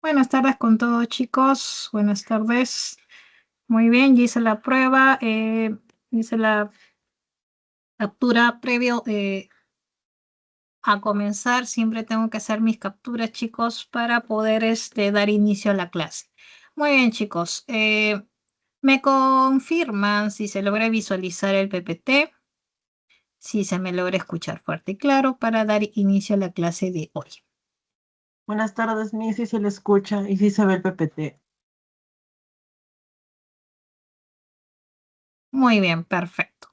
Buenas tardes con todos, chicos. Buenas tardes. Muy bien, ya hice la prueba. Hice la captura previo a comenzar. Siempre tengo que hacer mis capturas, chicos, para poder dar inicio a la clase. Muy bien, chicos. ¿Me confirman si se logra visualizar el PPT? Si se me logra escuchar fuerte y claro para dar inicio a la clase de hoy. Buenas tardes, Missy, se le escucha y sí se ve el PPT. Muy bien, perfecto.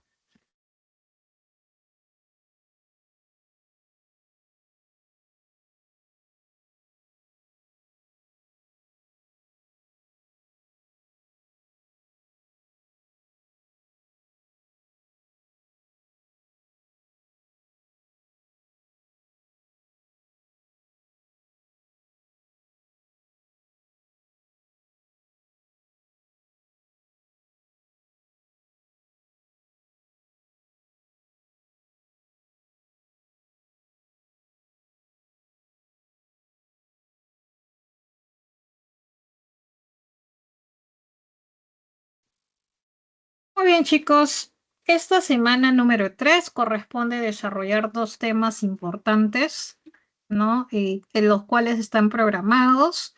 Muy bien, chicos. Esta semana número 3 corresponde desarrollar dos temas importantes, ¿no? De los cuales están programados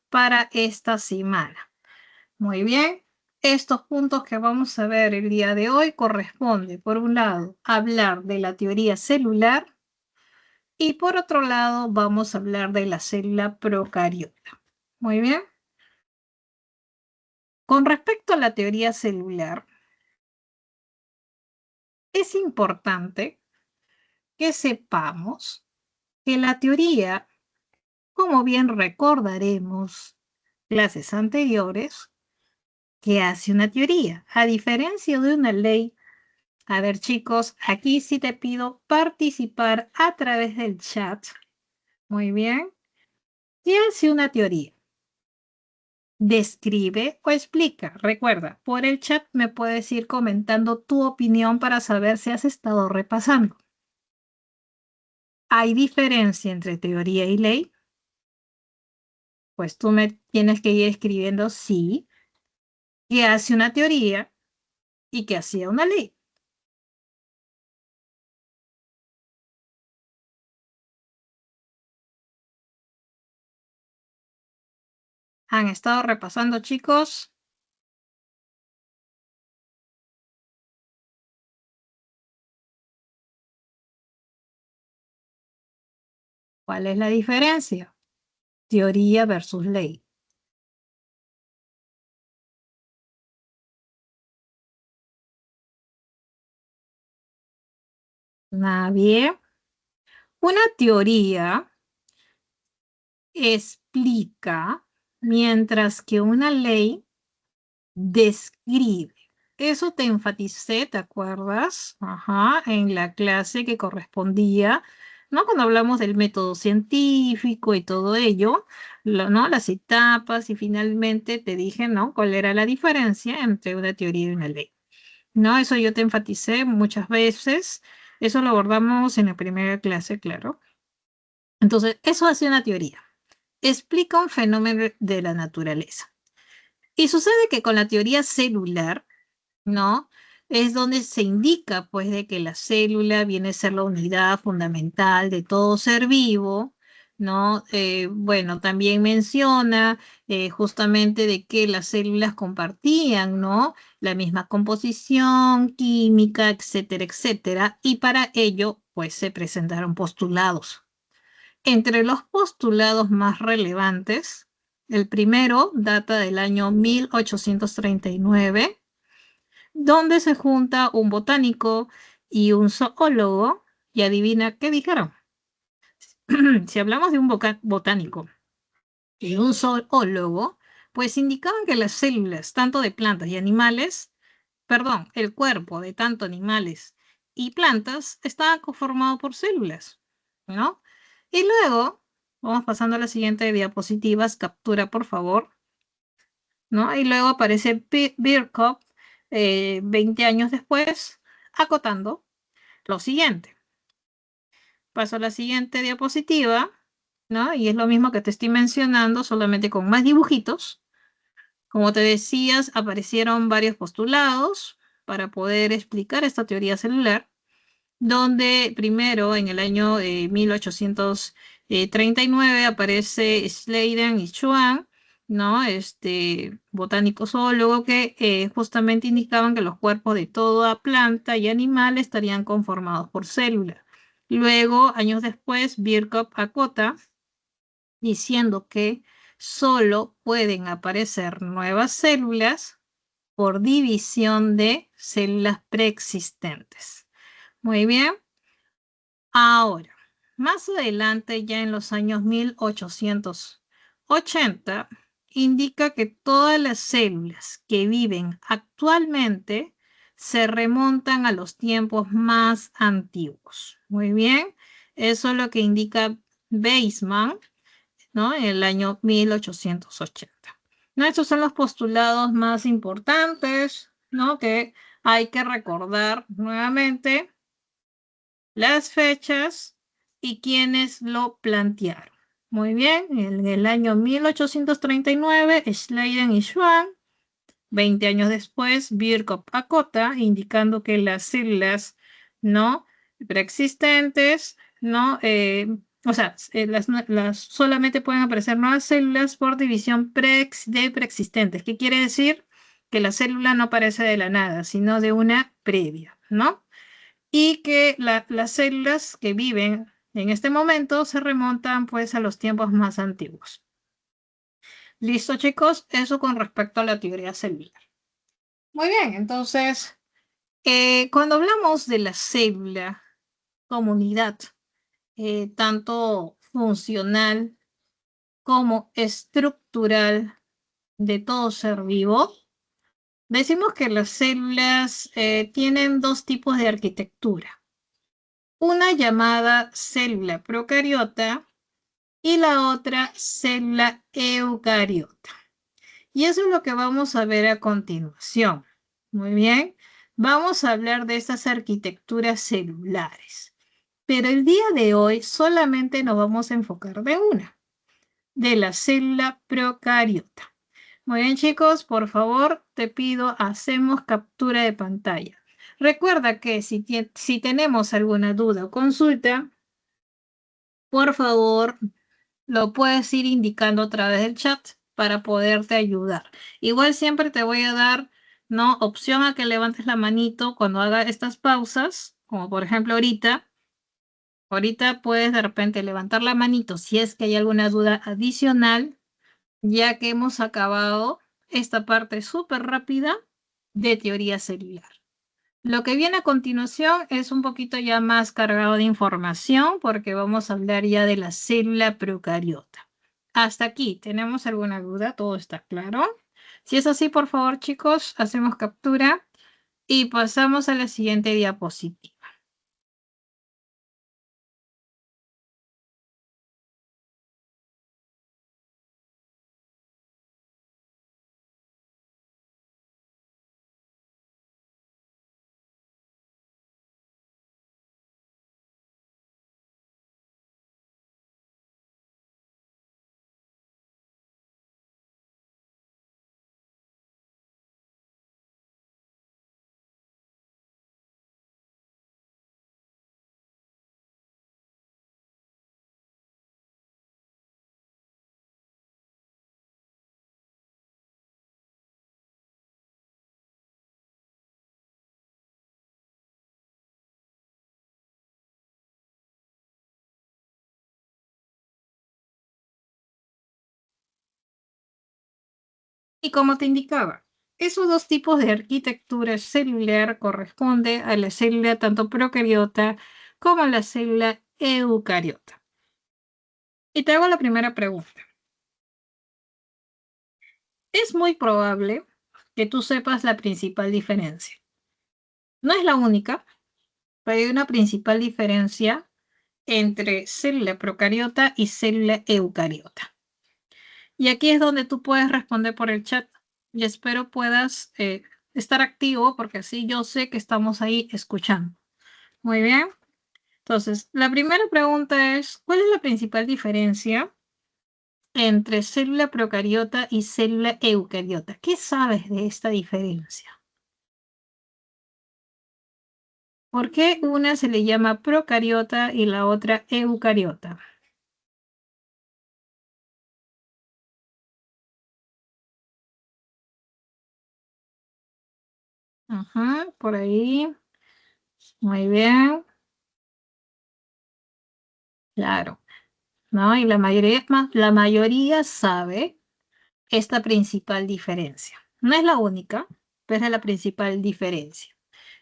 para esta semana. Muy bien. Estos puntos que vamos a ver el día de hoy corresponde, por un lado, hablar de la teoría celular y por otro lado vamos a hablar de la célula procariota. Muy bien. Con respecto a la teoría celular, es importante que sepamos que la teoría, como bien recordaremos clases anteriores, que hace una teoría, a diferencia de una ley. A ver, chicos, aquí sí te pido participar a través del chat. Muy bien. ¿Qué hace una teoría? Describe o explica. Recuerda, por el chat me puedes ir comentando tu opinión para saber si has estado repasando. ¿Hay diferencia entre teoría y ley? Pues tú me tienes que ir escribiendo sí, que hace una teoría y que hacía una ley. ¿Han estado repasando, chicos? ¿Cuál es la diferencia? Teoría versus ley. Nadie. Una teoría explica, mientras que una ley describe. Eso te enfaticé, ¿te acuerdas? Ajá, en la clase que correspondía, ¿no? Cuando hablamos del método científico y todo ello, ¿no? Las etapas y finalmente te dije, ¿no? ¿Cuál era la diferencia entre una teoría y una ley? ¿No? Eso yo te enfaticé muchas veces. Eso lo abordamos en la primera clase, claro. Entonces, eso hace una teoría. Explica un fenómeno de la naturaleza. Y sucede que con la teoría celular, ¿no? Es donde se indica, pues, de que la célula viene a ser la unidad fundamental de todo ser vivo, ¿no? Bueno, también menciona justamente de que las células compartían, ¿no? La misma composición química, etcétera, etcétera. Y para ello, pues, se presentaron postulados. Entre los postulados más relevantes, el primero data del año 1839, donde se junta un botánico y un zoólogo, y adivina qué dijeron. Si hablamos de un botánico y un zoólogo, pues indicaban que las células, tanto de plantas y animales, perdón, el cuerpo de tanto animales y plantas, estaba conformado por células, ¿no? Y luego, vamos pasando a la siguiente diapositiva, captura por favor, ¿no? Y luego aparece Birkhoff, 20 años después, acotando lo siguiente. Paso a la siguiente diapositiva. ¿no? Y es lo mismo que te estoy mencionando, solamente con más dibujitos. Como te decías, aparecieron varios postulados para poder explicar esta teoría celular, donde primero en el año 1839 aparece Sladen y Schwann, ¿no? Botánico zoólogo que justamente indicaban que los cuerpos de toda planta y animal estarían conformados por células. Luego, años después, Birkhoff acota diciendo que solo pueden aparecer nuevas células por división de células preexistentes. Muy bien. Ahora, más adelante, ya en los años 1880, indica que todas las células que viven actualmente se remontan a los tiempos más antiguos. Muy bien, eso es lo que indica Weismann, ¿no? En el año 1880. ¿No? Estos son los postulados más importantes, ¿no? Que hay que recordar nuevamente las fechas y quienes lo plantearon. Muy bien, en el año 1839, Sladen y Schwann, 20 años después, Birkhoff acota, indicando que las células no preexistentes, no, solamente pueden aparecer nuevas células por división de preexistentes. ¿Qué quiere decir? Que la célula no aparece de la nada, sino de una previa, ¿no? Y que las células que viven en este momento se remontan pues a los tiempos más antiguos. Listo, chicos, eso con respecto a la teoría celular. Muy bien, entonces, cuando hablamos de la célula como unidad, tanto funcional como estructural de todo ser vivo, decimos que las células tienen dos tipos de arquitectura. Una llamada célula procariota y la otra célula eucariota. Y eso es lo que vamos a ver a continuación. Muy bien, vamos a hablar de estas arquitecturas celulares. Pero el día de hoy solamente nos vamos a enfocar de una, de la célula procariota. Muy bien, chicos, por favor, te pido, hacemos captura de pantalla. Recuerda que si tenemos alguna duda o consulta, por favor, lo puedes ir indicando a través del chat para poderte ayudar. Igual siempre te voy a dar, ¿no? Opción a que levantes la manito cuando haga estas pausas, como por ejemplo ahorita. Ahorita puedes de repente levantar la manito si es que hay alguna duda adicional, ya que hemos acabado esta parte súper rápida de teoría celular. Lo que viene a continuación es un poquito ya más cargado de información porque vamos a hablar ya de la célula procariota. Hasta aquí, ¿tenemos alguna duda? ¿Todo está claro? Si es así, por favor, chicos, hacemos captura y pasamos a la siguiente diapositiva. Y como te indicaba, esos dos tipos de arquitectura celular corresponden a la célula tanto procariota como a la célula eucariota. Y te hago la primera pregunta. Es muy probable que tú sepas la principal diferencia. No es la única, pero hay una principal diferencia entre célula procariota y célula eucariota. Y aquí es donde tú puedes responder por el chat y espero puedas estar activo porque así yo sé que estamos ahí escuchando. Muy bien. Entonces, la primera pregunta es, ¿cuál es la principal diferencia entre célula procariota y célula eucariota? ¿Qué sabes de esta diferencia? ¿Por qué una se le llama procariota y la otra eucariota? Ajá, por ahí. Muy bien. Claro, ¿no? Y la mayoría sabe esta principal diferencia. No es la única, pero es la principal diferencia.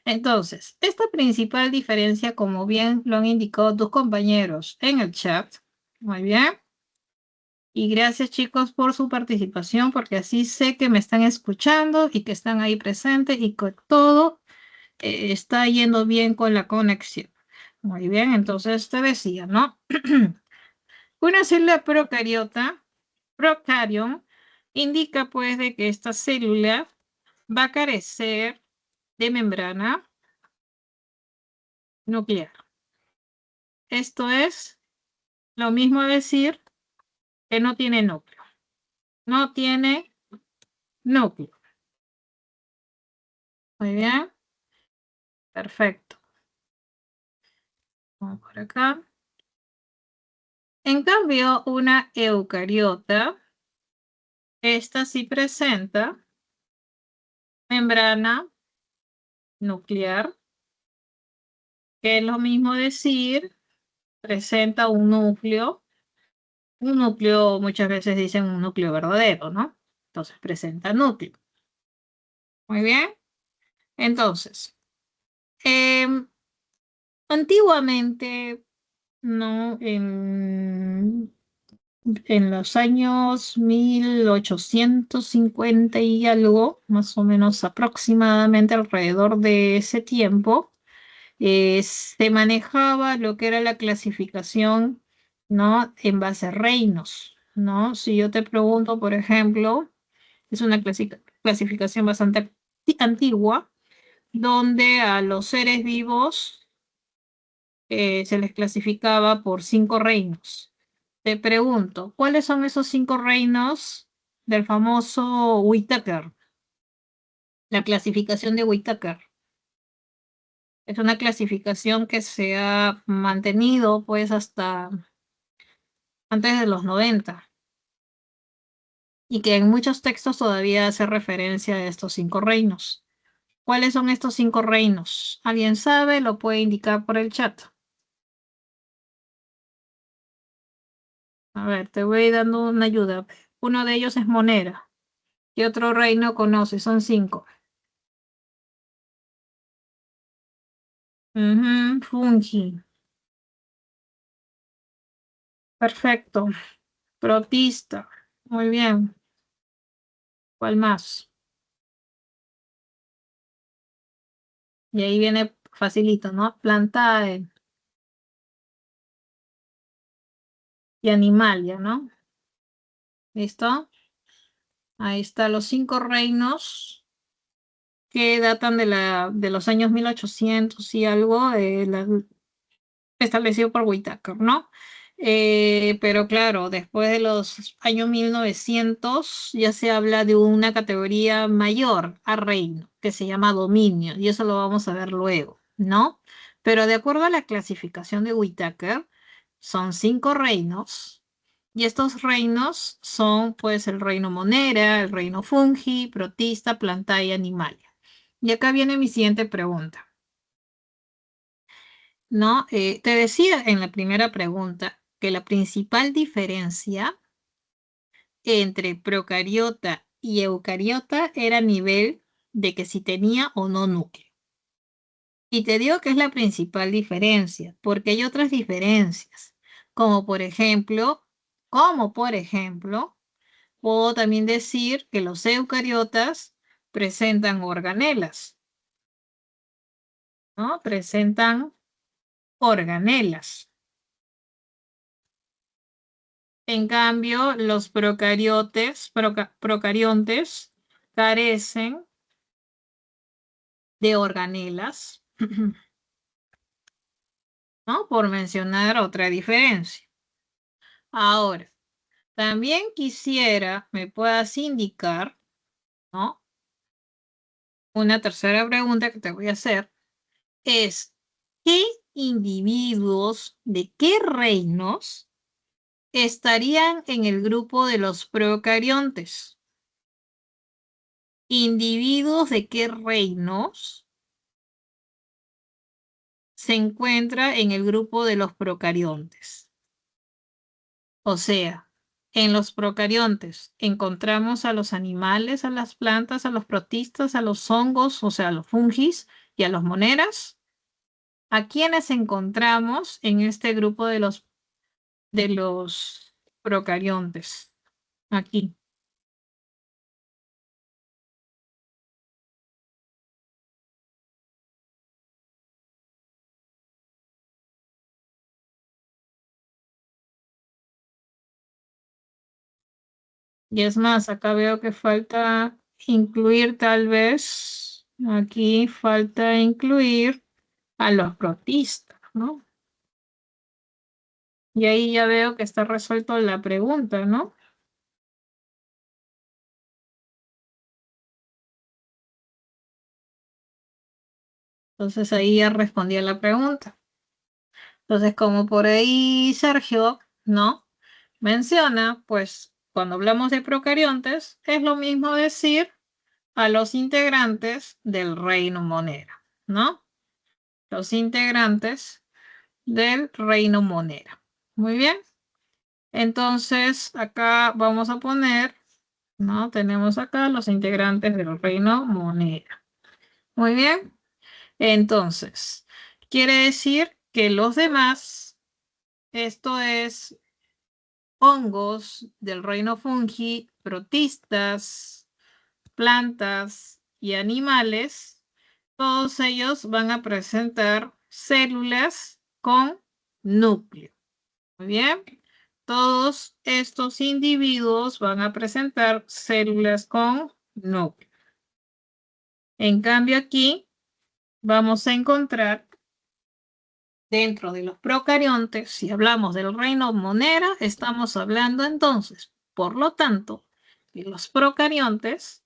Entonces, esta principal diferencia, como bien lo han indicado tus compañeros en el chat, muy bien. Y gracias chicos por su participación, porque así sé que me están escuchando y que están ahí presentes y que todo está yendo bien con la conexión. Muy bien, entonces te decía, ¿no? Una célula procariota, procarión, indica pues de que esta célula va a carecer de membrana nuclear. Esto es lo mismo decir que no tiene núcleo. No tiene núcleo. Muy bien, perfecto. Vamos por acá. En cambio, una eucariota, esta sí presenta membrana nuclear, que es lo mismo decir, presenta un núcleo. Un núcleo, muchas veces dicen un núcleo verdadero, ¿no? Entonces presenta núcleo. Muy bien. Entonces, em, antiguamente, ¿no? En los años 1850 y algo, más o menos aproximadamente alrededor de ese tiempo, se manejaba lo que era la clasificación, ¿no? En base a reinos, ¿no? Si yo te pregunto, por ejemplo, es una clasificación bastante antigua, donde a los seres vivos se les clasificaba por 5 reinos. Te pregunto, ¿cuáles son esos 5 reinos del famoso Whittaker? La clasificación de Whittaker. Es una clasificación que se ha mantenido pues hasta antes de los 90 y que en muchos textos todavía hace referencia a estos 5 reinos. ¿Cuáles son estos 5 reinos? ¿Alguien sabe? Lo puede indicar por el chat. A ver, te voy dando una ayuda. Uno de ellos es Monera. ¿Qué otro reino conoce? Son 5. Ujú, Fungi. Perfecto. Protista. Muy bien. ¿Cuál más? Y ahí viene facilito, ¿no? Plantae y Animalia, ¿no? ¿Listo? Ahí están los 5 reinos que datan de los años 1800 y algo, establecido por Whittaker, ¿no? Pero claro, después de los años 1900 ya se habla de una categoría mayor a reino, que se llama dominio, y eso lo vamos a ver luego, ¿no? Pero de acuerdo a la clasificación de Whittaker, son 5 reinos, y estos reinos son pues el reino Monera, el reino Fungi, Protista, Plantae y Animalia. Y acá viene mi siguiente pregunta. ¿No? Te decía en la primera pregunta que la principal diferencia entre procariota y eucariota era a nivel de que si tenía o no núcleo. Y te digo que es la principal diferencia, porque hay otras diferencias, como por ejemplo, puedo también decir que los eucariotas presentan organelas, ¿no? Presentan organelas. En cambio, los procariontes carecen de organelas. ¿no? Por mencionar otra diferencia. Ahora, también quisiera me puedas indicar, ¿no? Una tercera pregunta que te voy a hacer es, ¿qué individuos de qué reinos estarían en el grupo de los procariontes? ¿Individuos de qué reinos se encuentra en el grupo de los procariontes? O sea, en los procariontes encontramos a los animales, a las plantas, a los protistas, a los hongos, o sea, a los fungis y a los moneras. ¿A quiénes encontramos en este grupo de los procariontes? Aquí. Y es más, acá veo que falta incluir tal vez, aquí falta incluir a los protistas, ¿no? Y ahí ya veo que está resuelto la pregunta, ¿no? Entonces ahí ya respondí a la pregunta. Entonces, como por ahí Sergio, ¿no? Menciona, pues cuando hablamos de procariontes, es lo mismo decir a los integrantes del reino monera, ¿no? Los integrantes del reino monera. Muy bien. Entonces, acá vamos a poner, ¿no? Tenemos acá los integrantes del reino monera. Muy bien. Entonces, quiere decir que los demás, esto es hongos del reino fungi, protistas, plantas y animales, todos ellos van a presentar células con núcleo. Muy bien. Todos estos individuos van a presentar células con núcleo. En cambio aquí vamos a encontrar dentro de los procariontes, si hablamos del reino monera, estamos hablando entonces, por lo tanto, de los procariontes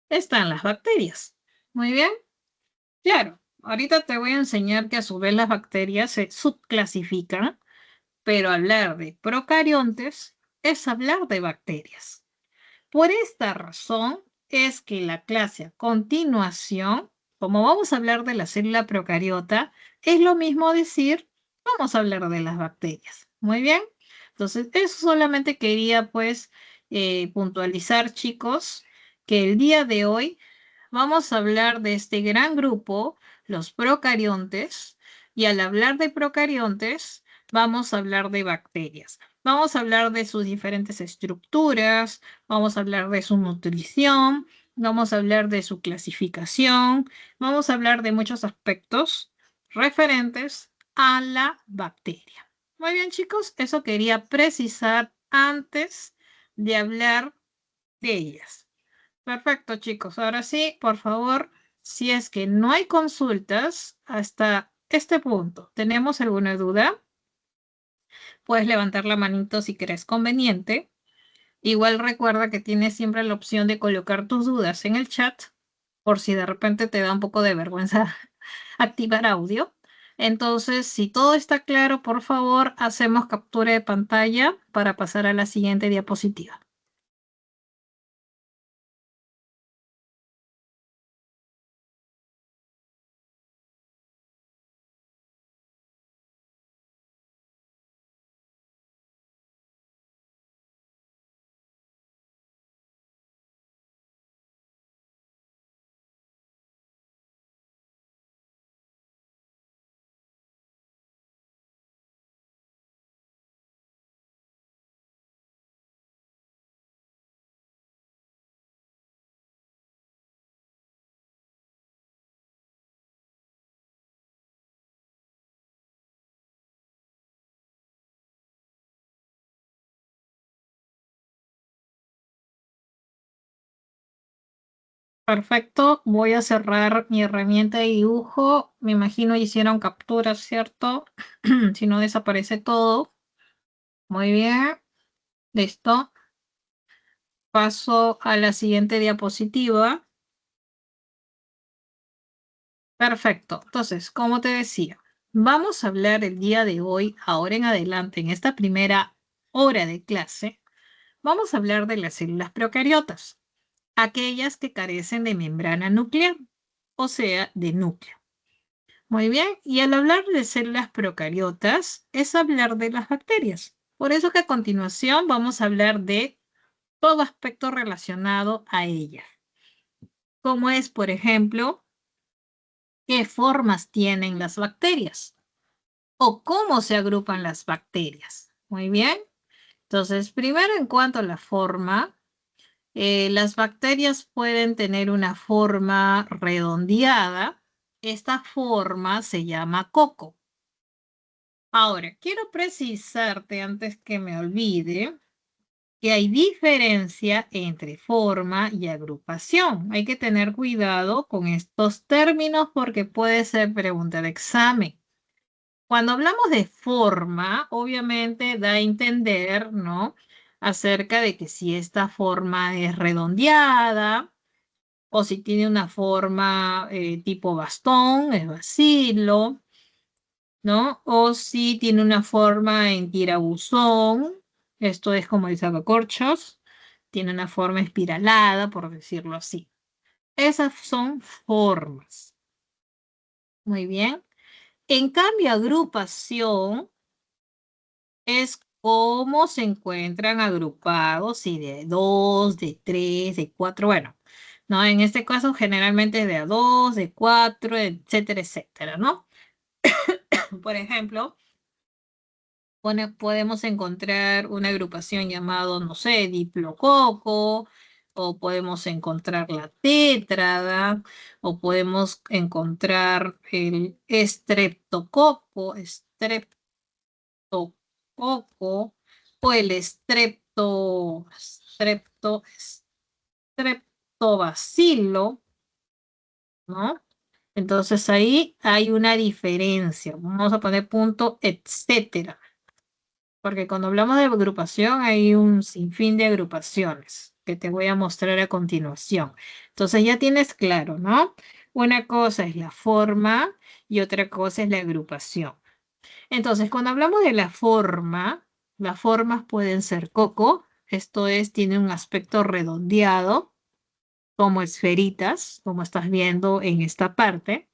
están las bacterias. Muy bien, claro. Ahorita te voy a enseñar que a su vez las bacterias se subclasifican, pero hablar de procariontes es hablar de bacterias. Por esta razón es que la clase a continuación, como vamos a hablar de la célula procariota, es lo mismo decir, vamos a hablar de las bacterias. Muy bien. Entonces, eso solamente quería pues puntualizar, chicos, que el día de hoy vamos a hablar de este gran grupo, los procariontes, y al hablar de procariontes, vamos a hablar de bacterias. Vamos a hablar de sus diferentes estructuras, vamos a hablar de su nutrición, vamos a hablar de su clasificación, vamos a hablar de muchos aspectos referentes a la bacteria. Muy bien, chicos, eso quería precisar antes de hablar de ellas. Perfecto, chicos. Ahora sí, por favor, si es que no hay consultas hasta este punto, ¿tenemos alguna duda? Puedes levantar la manito si crees conveniente. Igual recuerda que tienes siempre la opción de colocar tus dudas en el chat por si de repente te da un poco de vergüenza activar audio. Entonces, si todo está claro, por favor, hacemos captura de pantalla para pasar a la siguiente diapositiva. Perfecto, voy a cerrar mi herramienta de dibujo. Me imagino hicieron capturas, ¿cierto? Si no desaparece todo. Muy bien, listo. Paso a la siguiente diapositiva. Perfecto. Entonces, como te decía, vamos a hablar el día de hoy, ahora en adelante, en esta primera hora de clase, vamos a hablar de las células procariotas, aquellas que carecen de membrana nuclear, o sea, de núcleo. Muy bien, y al hablar de células procariotas es hablar de las bacterias. Por eso que a continuación vamos a hablar de todo aspecto relacionado a ellas, como es, por ejemplo, qué formas tienen las bacterias o cómo se agrupan las bacterias. Muy bien, entonces primero en cuanto a la forma, las bacterias pueden tener una forma redondeada. Esta forma se llama coco. Ahora, quiero precisarte antes que me olvide que hay diferencia entre forma y agrupación. Hay que tener cuidado con estos términos porque puede ser pregunta de examen. Cuando hablamos de forma, obviamente da a entender, ¿no? Acerca de que si esta forma es redondeada o si tiene una forma tipo bastón, es bacilo, ¿no? O si tiene una forma en tirabuzón, esto es como el sacacorchos, tiene una forma espiralada, por decirlo así. Esas son formas. Muy bien. En cambio, agrupación es cómo se encuentran agrupados, y de dos, de tres, de cuatro, bueno, ¿no? En este caso generalmente es de a dos, de cuatro, etcétera, etcétera, ¿no? Por ejemplo, podemos encontrar una agrupación llamado, no sé, diplococo, o podemos encontrar la tétrada, o podemos encontrar el estreptococo, o el streptobacilo, ¿no? Entonces ahí hay una diferencia. Vamos a poner punto, etcétera. Porque cuando hablamos de agrupación hay un sinfín de agrupaciones que te voy a mostrar a continuación. Entonces ya tienes claro, ¿no? Una cosa es la forma y otra cosa es la agrupación. Entonces, cuando hablamos de la forma, las formas pueden ser coco, esto es, tiene un aspecto redondeado, como esferitas, como estás viendo en esta parte,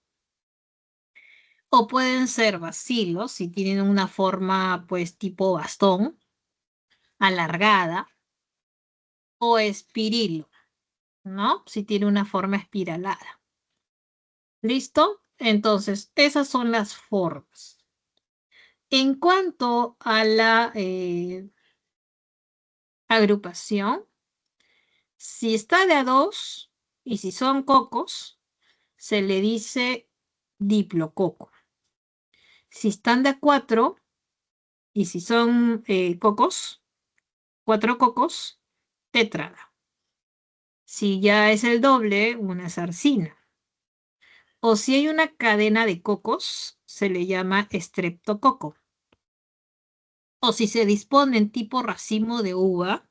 o pueden ser bacilos, si tienen una forma, pues, tipo bastón, alargada, o espirilo, ¿no? Si tiene una forma espiralada. ¿Listo? Entonces, esas son las formas. En cuanto a la agrupación, si está de a dos y si son cocos, se le dice diplococo. Si están de a cuatro y si son cocos, cuatro cocos, tétrada. Si ya es el doble, una zarcina. O si hay una cadena de cocos, se le llama estreptococo. O si se disponen tipo racimo de uva,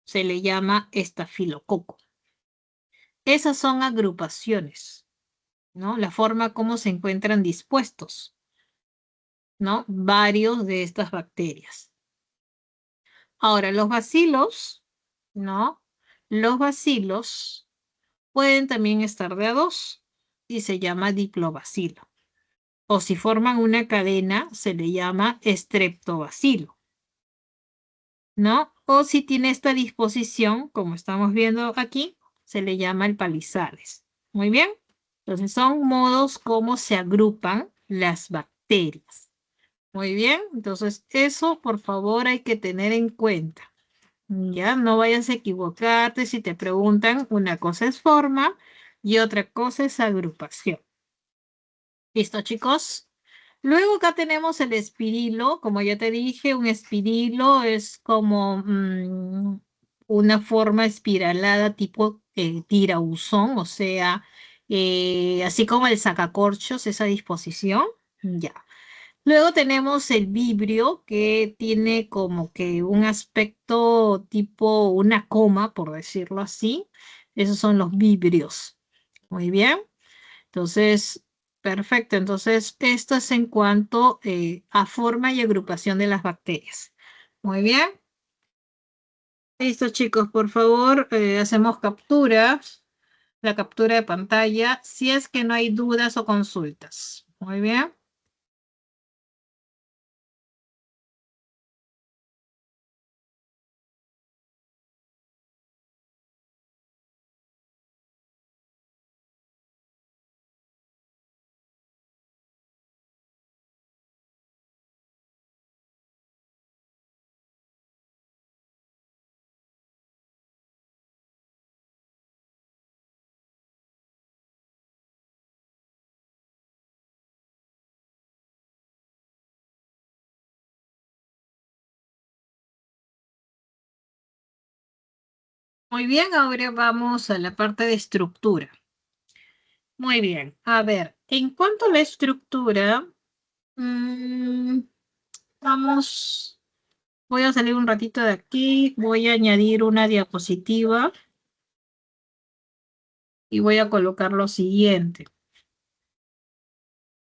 se le llama estafilococo. Esas son agrupaciones, ¿no? La forma como se encuentran dispuestos, ¿no? Varios de estas bacterias. Ahora, los bacilos, ¿no? Los bacilos pueden también estar de a dos y se llama diplobacilo. O si forman una cadena, se le llama estreptobacilo, ¿no? O si tiene esta disposición, como estamos viendo aquí, se le llama el palizades. Muy bien. Entonces son modos como se agrupan las bacterias. Muy bien. Entonces eso, por favor, hay que tener en cuenta. Ya, no vayas a equivocarte si te preguntan, una cosa es forma y otra cosa es agrupación. ¿Listo, chicos? Luego acá tenemos el espirilo, como ya te dije, un espirilo es como una forma espiralada tipo tirabuzón, o sea, así como el sacacorchos, esa disposición. Ya. Luego tenemos el vibrio, que tiene como que un aspecto tipo una coma, por decirlo así. Esos son los vibrios. Muy bien. Entonces, perfecto. Entonces, esto es en cuanto a forma y agrupación de las bacterias. Muy bien. Listo, chicos, por favor, hacemos capturas, la captura de pantalla, si es que no hay dudas o consultas. Muy bien. Muy bien, ahora vamos a la parte de estructura. Muy bien, a ver, en cuanto a la estructura, mm, vamos, voy a salir un ratito de aquí, voy a añadir una diapositiva y voy a colocar lo siguiente.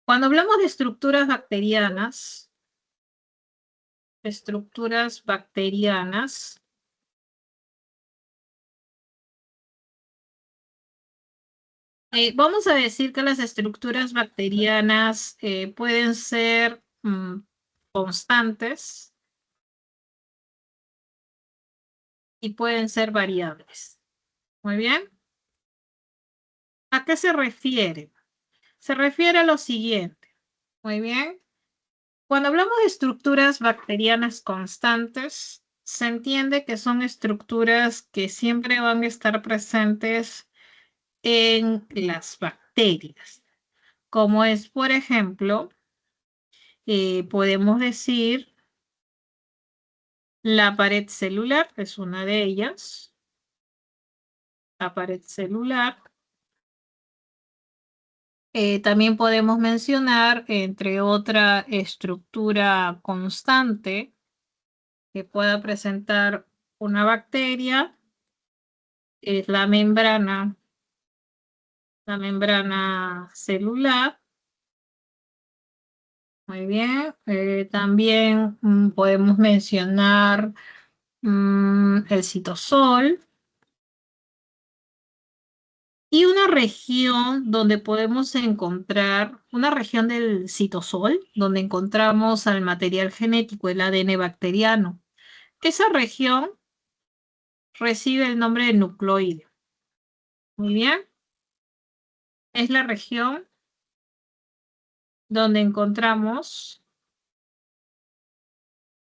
Cuando hablamos de estructuras bacterianas, vamos a decir que las estructuras bacterianas pueden ser constantes y pueden ser variables. Muy bien. ¿A qué se refiere? Se refiere a lo siguiente. Muy bien. Cuando hablamos de estructuras bacterianas constantes, se entiende que son estructuras que siempre van a estar presentes en las bacterias, como es, por ejemplo, podemos decir la pared celular, es una de ellas, la pared celular. También podemos mencionar, entre otra estructura constante que pueda presentar una bacteria, es la membrana celular. Muy bien. También podemos mencionar el citosol. Y una región donde podemos encontrar, una región del citosol, donde encontramos al material genético, el ADN bacteriano. Esa región recibe el nombre de nucleoide. Muy bien. Es la región donde encontramos,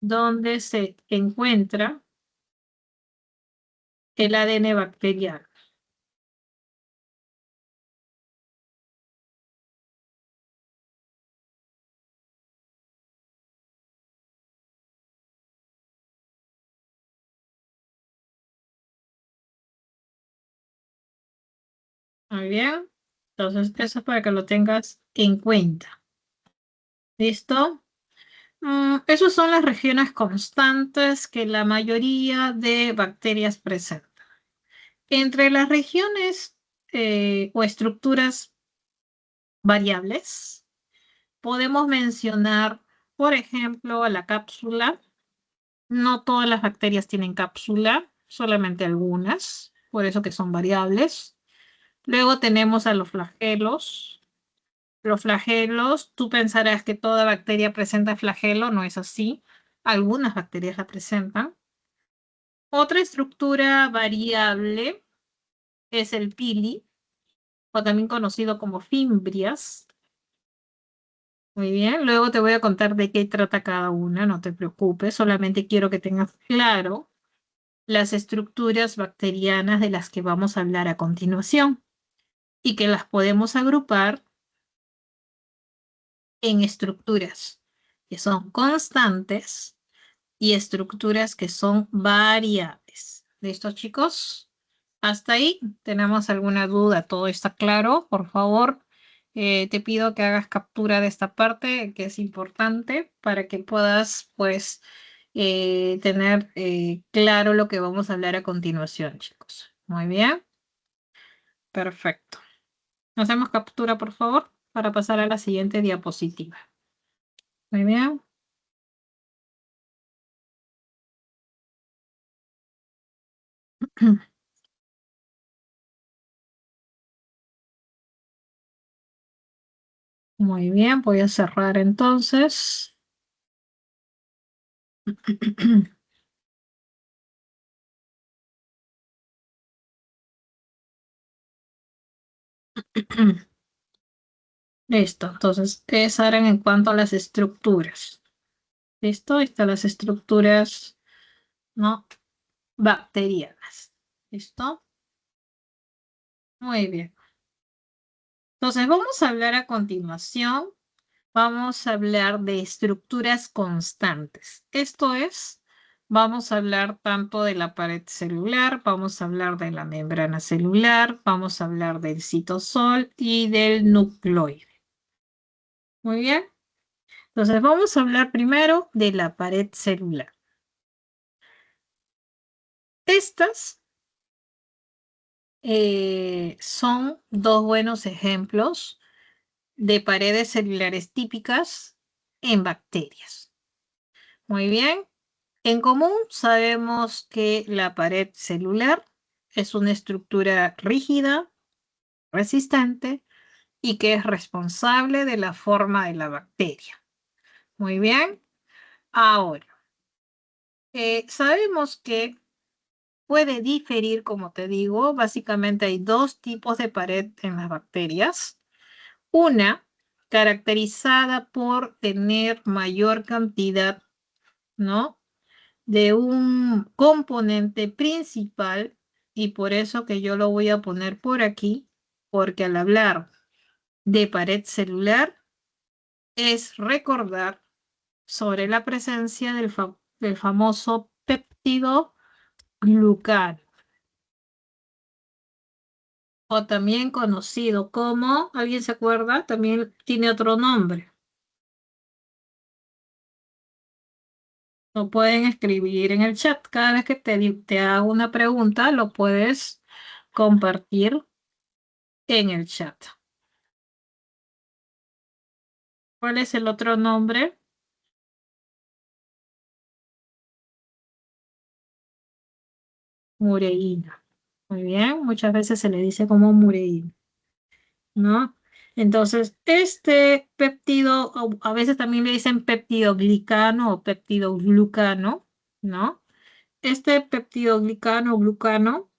donde se encuentra el ADN bacteriano. Muy bien. Entonces, eso es para que lo tengas en cuenta. ¿Listo? Esas son las regiones constantes que la mayoría de bacterias presentan. Entre las regiones o estructuras variables, podemos mencionar, por ejemplo, a la cápsula. No todas las bacterias tienen cápsula, solamente algunas, por eso que son variables. Luego tenemos a los flagelos. Los flagelos, tú pensarás que toda bacteria presenta flagelo, no es así. Algunas bacterias la presentan. Otra estructura variable es el pili, o también conocido como fimbrias. Muy bien, luego te voy a contar de qué trata cada una, no te preocupes, solamente quiero que tengas claro las estructuras bacterianas de las que vamos a hablar a continuación y que las podemos agrupar en estructuras que son constantes y estructuras que son variables. ¿Listo, chicos? ¿Hasta ahí tenemos alguna duda? ¿Todo está claro? Por favor, te pido que hagas captura de esta parte, que es importante para que puedas, pues, tener claro lo que vamos a hablar a continuación, chicos. Muy bien, perfecto. Hacemos captura, por favor, para pasar a la siguiente diapositiva. Muy bien. Muy bien, voy a cerrar entonces. Listo, entonces, esas eran en cuanto a las estructuras. ¿Listo? Ahí están las estructuras, ¿no? Bacterianas. ¿Listo? Muy bien. Entonces, vamos a hablar a continuación, vamos a hablar de estructuras constantes. Esto es, vamos a hablar tanto de la pared celular, vamos a hablar de la membrana celular, vamos a hablar del citosol y del nucleoide. Muy bien. Entonces, vamos a hablar primero de la pared celular. Estas son dos buenos ejemplos de paredes celulares típicas en bacterias. Muy bien. En común sabemos que la pared celular es una estructura rígida, resistente y que es responsable de la forma de la bacteria. Muy bien. Ahora, sabemos que puede diferir, como te digo, básicamente hay dos tipos de pared en las bacterias. Una caracterizada por tener mayor cantidad, ¿no? De un componente principal, y por eso que yo lo voy a poner por aquí, porque al hablar de pared celular es recordar sobre la presencia del famoso péptido glucano, o también conocido como, ¿alguien se acuerda? También tiene otro nombre. Lo pueden escribir en el chat. Cada vez que te hago una pregunta, lo puedes compartir en el chat. ¿Cuál es el otro nombre? Mureína. Muy bien, muchas veces se le dice como mureína, ¿no? Entonces, este péptido, o a veces también le dicen peptidoglicano o peptidoglucano, ¿no? Este peptidoglicano o glucano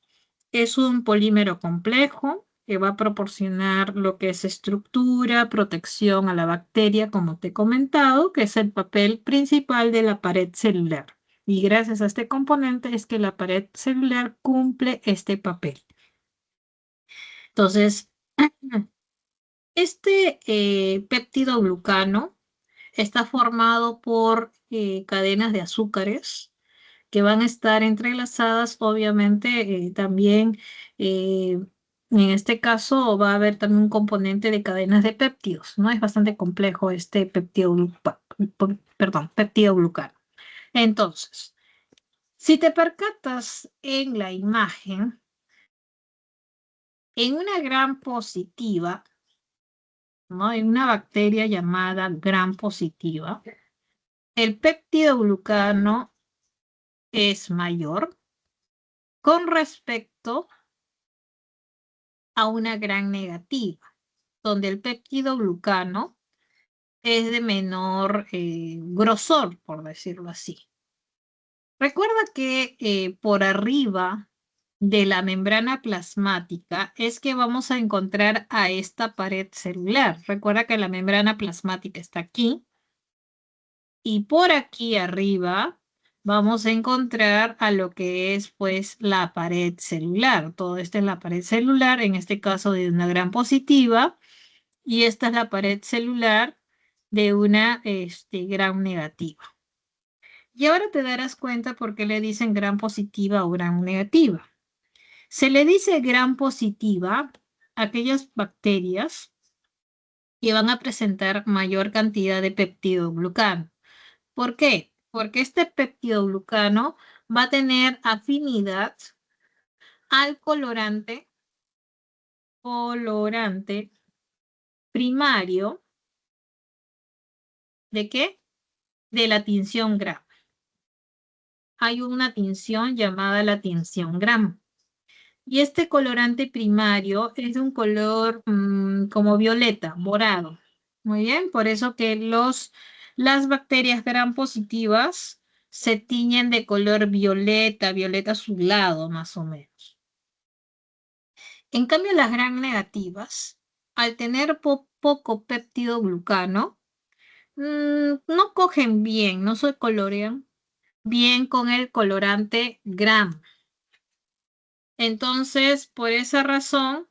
es un polímero complejo que va a proporcionar lo que es estructura, protección a la bacteria, como te he comentado, que es el papel principal de la pared celular. Y gracias a este componente es que la pared celular cumple este papel. Entonces, este péptido glucano está formado por cadenas de azúcares que van a estar entrelazadas, obviamente, también en este caso va a haber también un componente de cadenas de péptidos, ¿no? Es bastante complejo este péptido glucano. Entonces, si te percatas en la imagen, en una gram positiva, ¿no? En una bacteria llamada gram positiva, el péptido glucano es mayor con respecto a una gran negativa, donde el péptido glucano es de menor grosor, por decirlo así. Recuerda que por arriba de la membrana plasmática es que vamos a encontrar a esta pared celular. Recuerda que la membrana plasmática está aquí y por aquí arriba vamos a encontrar a lo que es pues la pared celular. Todo esto es la pared celular, en este caso de una gran positiva, y esta es la pared celular de una gran negativa. Y ahora te darás cuenta por qué le dicen gram positiva o gram negativa. Se le dice gram positiva a aquellas bacterias que van a presentar mayor cantidad de peptidoglucano. ¿Por qué? Porque este peptidoglucano va a tener afinidad al colorante primario. ¿De qué? De la tinción Gram. Hay una tinción llamada la tinción Gram. Y este colorante primario es de un color como violeta, morado. Muy bien, por eso que las bacterias gram positivas se tiñen de color violeta, violeta azulado más o menos. En cambio, las gram negativas, al tener poco péptido glucano, no cogen bien, no se colorean bien con el colorante gram. Entonces, por esa razón,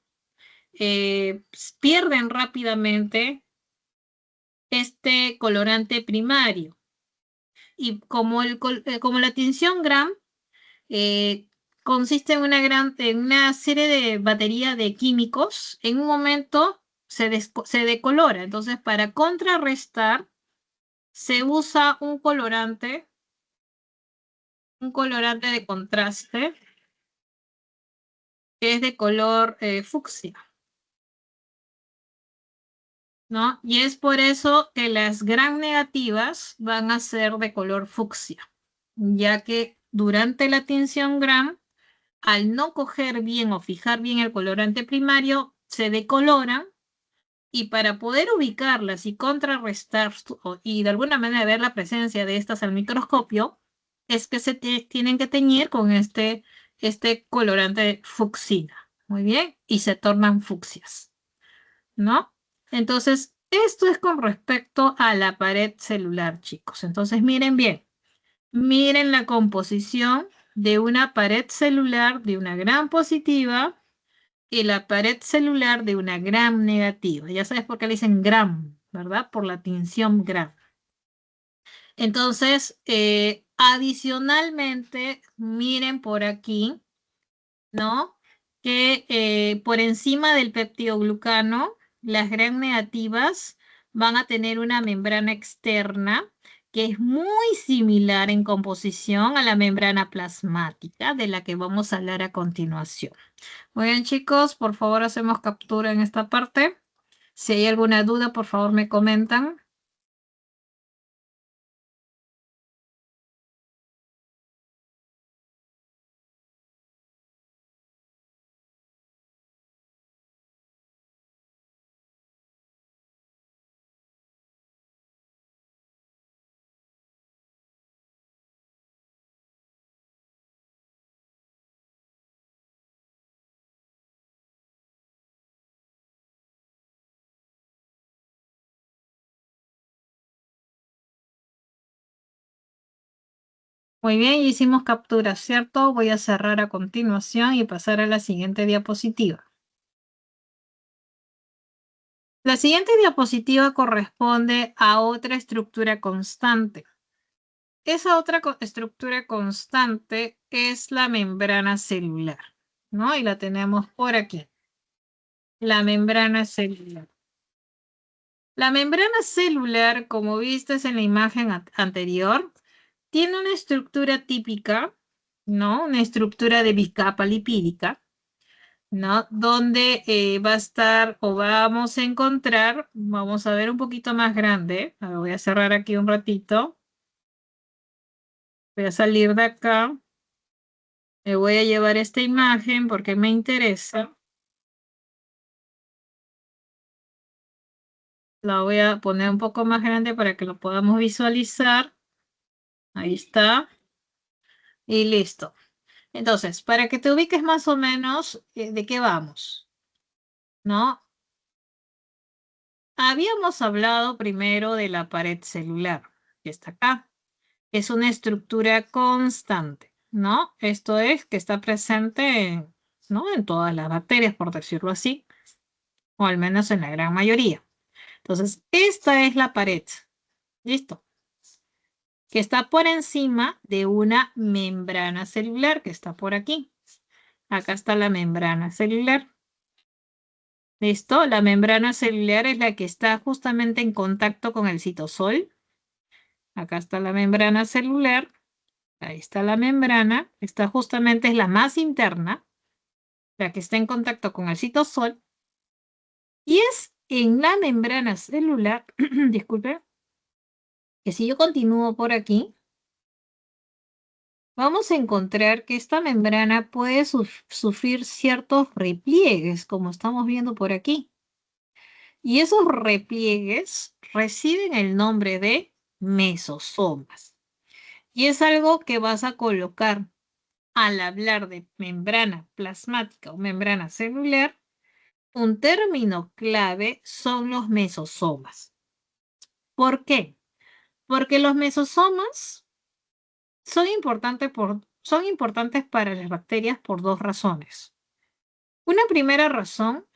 pierden rápidamente este colorante primario. Y como la tinción gram eh, consiste en una serie de batería de químicos, en un momento se decolora. Entonces, para contrarrestar, se usa un colorante de contraste, que es de color fucsia, ¿no? Y es por eso que las gram negativas van a ser de color fucsia, ya que durante la tinción gram, al no coger bien o fijar bien el colorante primario, se decoloran y para poder ubicarlas y contrarrestar y de alguna manera ver la presencia de estas al microscopio, es que se tienen que teñir con este colorante fucsina. Muy bien, y se tornan fucsias, ¿no? Entonces, esto es con respecto a la pared celular, chicos. Entonces, miren bien, miren la composición de una pared celular de una gram positiva y la pared celular de una gram negativa. Ya sabes por qué le dicen gram, ¿verdad? Por la tinción gram. Entonces, adicionalmente, miren por aquí, ¿no? Que por encima del peptidoglucano, las gram negativas van a tener una membrana externa que es muy similar en composición a la membrana plasmática de la que vamos a hablar a continuación. Muy bien, chicos, por favor hacemos captura en esta parte. Si hay alguna duda, por favor me comentan. Muy bien, hicimos captura, ¿cierto? Voy a cerrar a continuación y pasar a la siguiente diapositiva. La siguiente diapositiva corresponde a otra estructura constante. Esa otra estructura constante es la membrana celular, ¿no? Y la tenemos por aquí. La membrana celular. La membrana celular, como viste en la imagen anterior, tiene una estructura típica, ¿no? Una estructura de bicapa lipídica, ¿no? Donde va a estar o vamos a encontrar, vamos a ver un poquito más grande. A ver, voy a cerrar aquí un ratito. Voy a salir de acá. Me voy a llevar esta imagen porque me interesa. La voy a poner un poco más grande para que lo podamos visualizar. Ahí está. Y listo. Entonces, para que te ubiques más o menos de qué vamos, ¿no? Habíamos hablado primero de la pared celular, que está acá. Es una estructura constante, ¿no? Esto es que está presente, ¿no? En todas las bacterias, por decirlo así, o al menos en la gran mayoría. Entonces, esta es la pared. ¿Listo? que está por encima de una membrana celular que está por aquí. Acá está la membrana celular. ¿Listo? La membrana celular es la que está justamente en contacto con el citosol. Acá está la membrana celular. Ahí está la membrana. Esta justamente es la más interna, la que está en contacto con el citosol. Y es en la membrana celular, disculpe, que si yo continúo por aquí, vamos a encontrar que esta membrana puede sufrir ciertos repliegues, como estamos viendo por aquí. Y esos repliegues reciben el nombre de mesosomas. Y es algo que vas a colocar al hablar de membrana plasmática o membrana celular. Un término clave son los mesosomas. ¿Por qué? Porque los mesosomas son importantes para las bacterias por dos razones. Una primera razón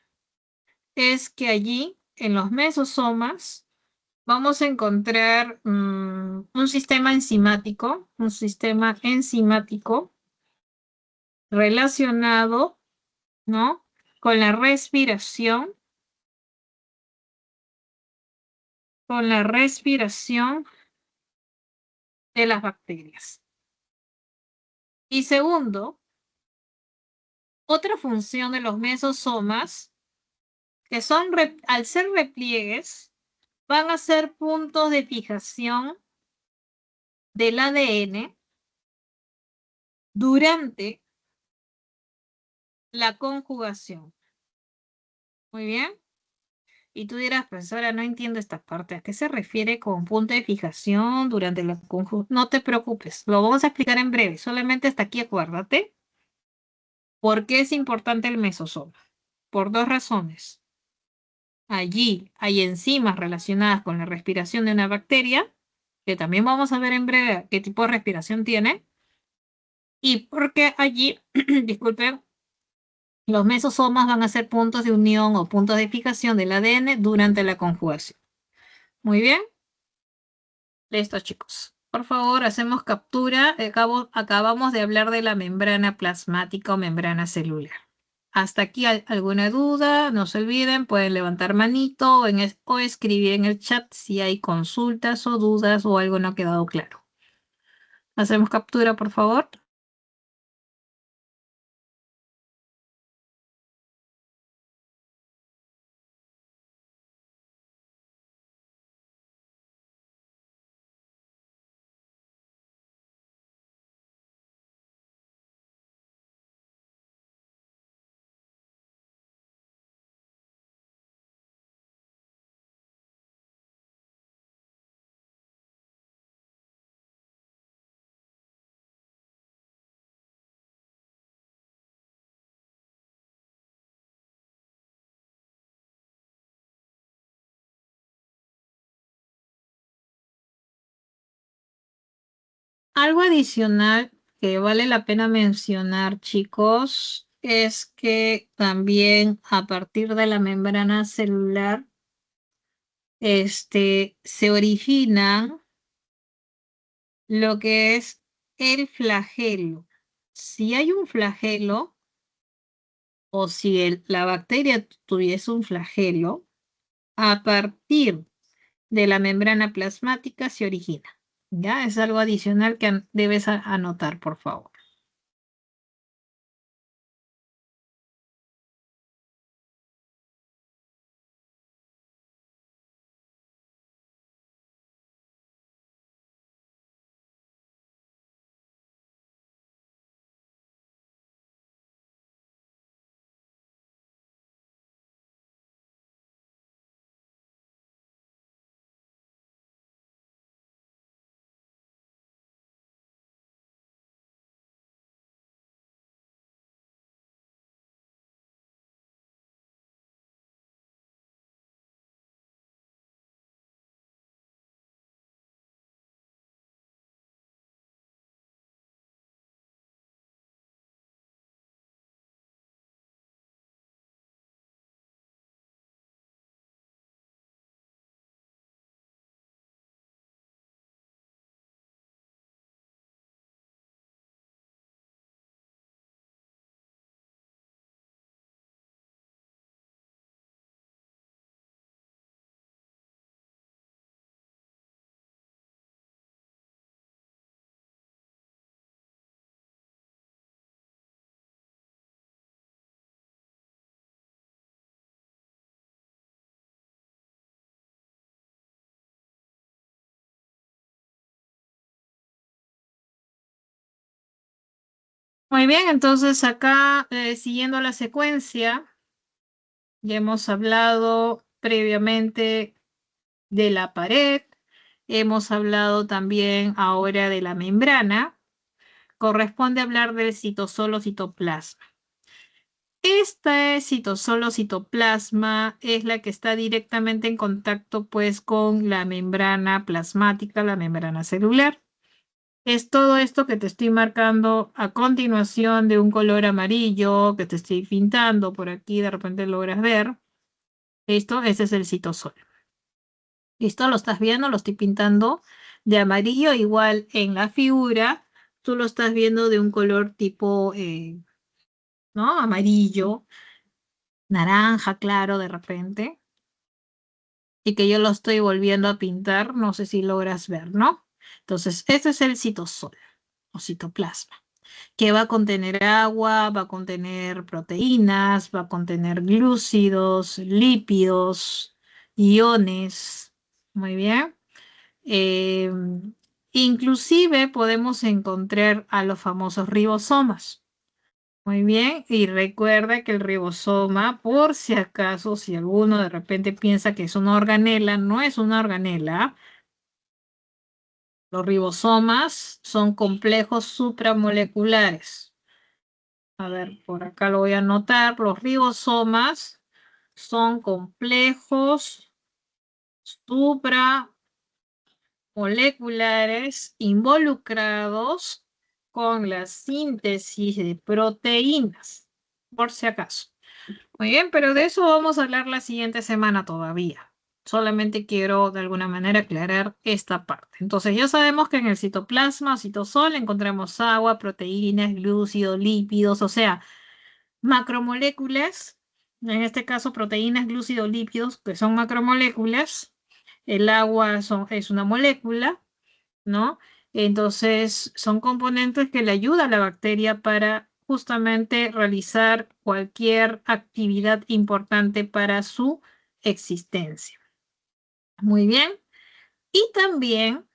es que allí, en los mesosomas, vamos a encontrar un sistema enzimático relacionado, ¿no? Con la respiración de las bacterias. Y segundo, otra función de los mesosomas, que son, al ser repliegues, van a ser puntos de fijación del ADN durante la conjugación. Muy bien. Y tú dirás, profesora, no entiendo esta parte. ¿A qué se refiere con punto de fijación durante la conjugación? No te preocupes, lo vamos a explicar en breve. Solamente hasta aquí acuérdate. ¿Por qué es importante el mesosoma? Por dos razones. Allí hay enzimas relacionadas con la respiración de una bacteria, que también vamos a ver en breve qué tipo de respiración tiene. Y porque allí, disculpen, los mesosomas van a ser puntos de unión o puntos de fijación del ADN durante la conjugación. Muy bien. Listo, chicos. Por favor, hacemos captura. Acabamos de hablar de la membrana plasmática o membrana celular. Hasta aquí alguna duda, no se olviden, pueden levantar manito o escribir en el chat si hay consultas o dudas o algo no ha quedado claro. Hacemos captura, por favor. Algo adicional que vale la pena mencionar, chicos, es que también a partir de la membrana celular, se origina lo que es el flagelo. Si hay un flagelo o si la bacteria tuviese un flagelo, a partir de la membrana plasmática se origina. ¿Ya? Es algo adicional que debes anotar, por favor. Muy bien, entonces acá, siguiendo la secuencia, ya hemos hablado previamente de la pared, hemos hablado también ahora de la membrana, corresponde hablar del citosol o citoplasma. Este citosol o citoplasma es la que está directamente en contacto pues con la membrana plasmática, la membrana celular. Es todo esto que te estoy marcando a continuación de un color amarillo que te estoy pintando por aquí, de repente logras ver. Listo, ese es el citosol. Listo, lo estás viendo, lo estoy pintando de amarillo, igual en la figura, tú lo estás viendo de un color tipo, ¿no? Amarillo, naranja, claro, de repente. Y que yo lo estoy volviendo a pintar, no sé si logras ver, ¿no? Entonces, este es el citosol o citoplasma, que va a contener agua, va a contener proteínas, va a contener glúcidos, lípidos, iones. Muy bien. Eh, Inclusive podemos encontrar a los famosos ribosomas. Muy bien, y recuerda que el ribosoma, por si acaso, si alguno de repente piensa que es una organela, no es una organela. Los ribosomas son complejos supramoleculares. A ver, por acá lo voy a anotar. Los ribosomas son complejos supramoleculares involucrados con la síntesis de proteínas, por si acaso. Muy bien, pero de eso vamos a hablar la siguiente semana todavía. Solamente quiero de alguna manera aclarar esta parte. Entonces ya sabemos que en el citoplasma, citosol, encontramos agua, proteínas, glúcidos, lípidos, o sea, macromoléculas, en este caso proteínas, glúcidos, lípidos, que son macromoléculas. El agua es una molécula, ¿no? Entonces, son componentes que le ayudan a la bacteria para justamente realizar cualquier actividad importante para su existencia. Muy bien. Y también,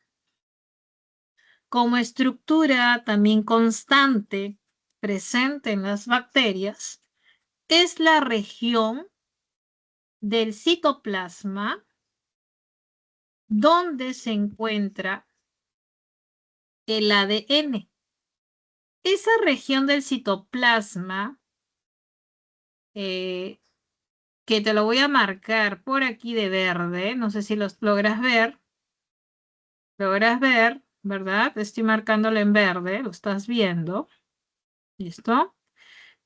como estructura también constante presente en las bacterias, es la región del citoplasma donde se encuentra el ADN. Esa región del citoplasma, eh, que te lo voy a marcar por aquí de verde, no sé si los logras ver, ¿verdad? Estoy marcándolo en verde, lo estás viendo, ¿listo?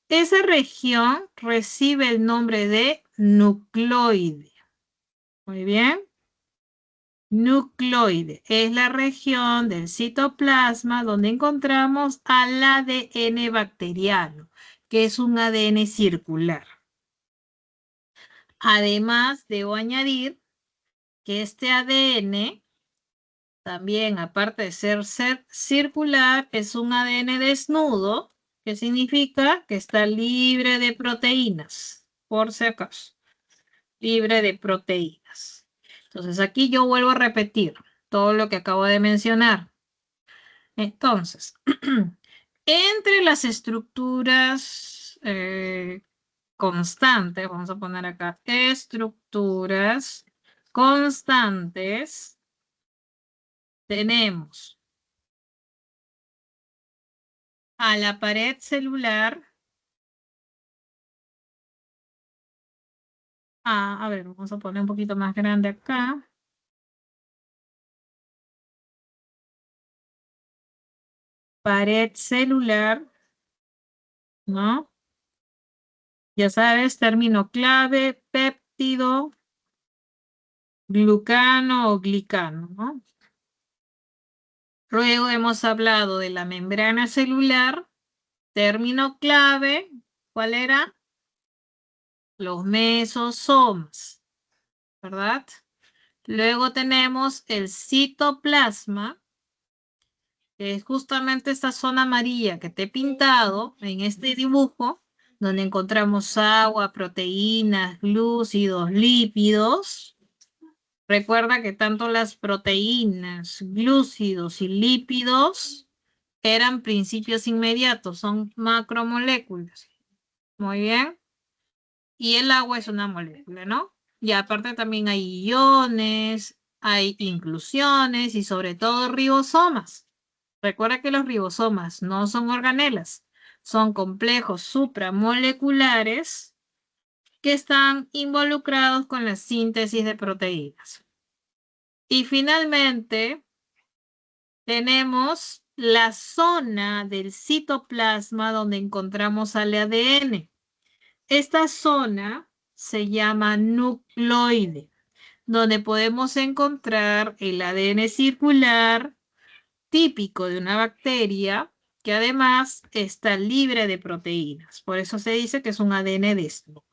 Esa región recibe el nombre de nucleoide. Muy bien. Nucleoide es la región del citoplasma donde encontramos al ADN bacteriano, que es un ADN circular. Además, debo añadir que este ADN también, aparte de ser circular, es un ADN desnudo, que significa que está libre de proteínas, por si acaso, libre de proteínas. Entonces, aquí yo vuelvo a repetir todo lo que acabo de mencionar. Entonces, entre las estructuras constantes, vamos a poner acá, estructuras constantes, tenemos a la pared celular. A ver, vamos a poner un poquito más grande acá. Pared celular, ¿no? Ya sabes, término clave, péptido, glucano o glicano, ¿no? Luego hemos hablado de la membrana celular, término clave, ¿cuál era? Los mesosomas, ¿verdad? Luego tenemos el citoplasma, que es justamente esta zona amarilla que te he pintado en este dibujo, donde encontramos agua, proteínas, glúcidos, lípidos. Recuerda que tanto las proteínas, glúcidos y lípidos eran principios inmediatos, son macromoléculas. Muy bien. Y el agua es una molécula, ¿no? Y aparte también hay iones, hay inclusiones y sobre todo ribosomas. Recuerda que los ribosomas no son organelas, son complejos supramoleculares que están involucrados con la síntesis de proteínas. Y finalmente tenemos la zona del citoplasma donde encontramos al ADN. Esta zona se llama nucleoide, donde podemos encontrar el ADN circular típico de una bacteria que además está libre de proteínas. Por eso se dice que es un ADN desnudo.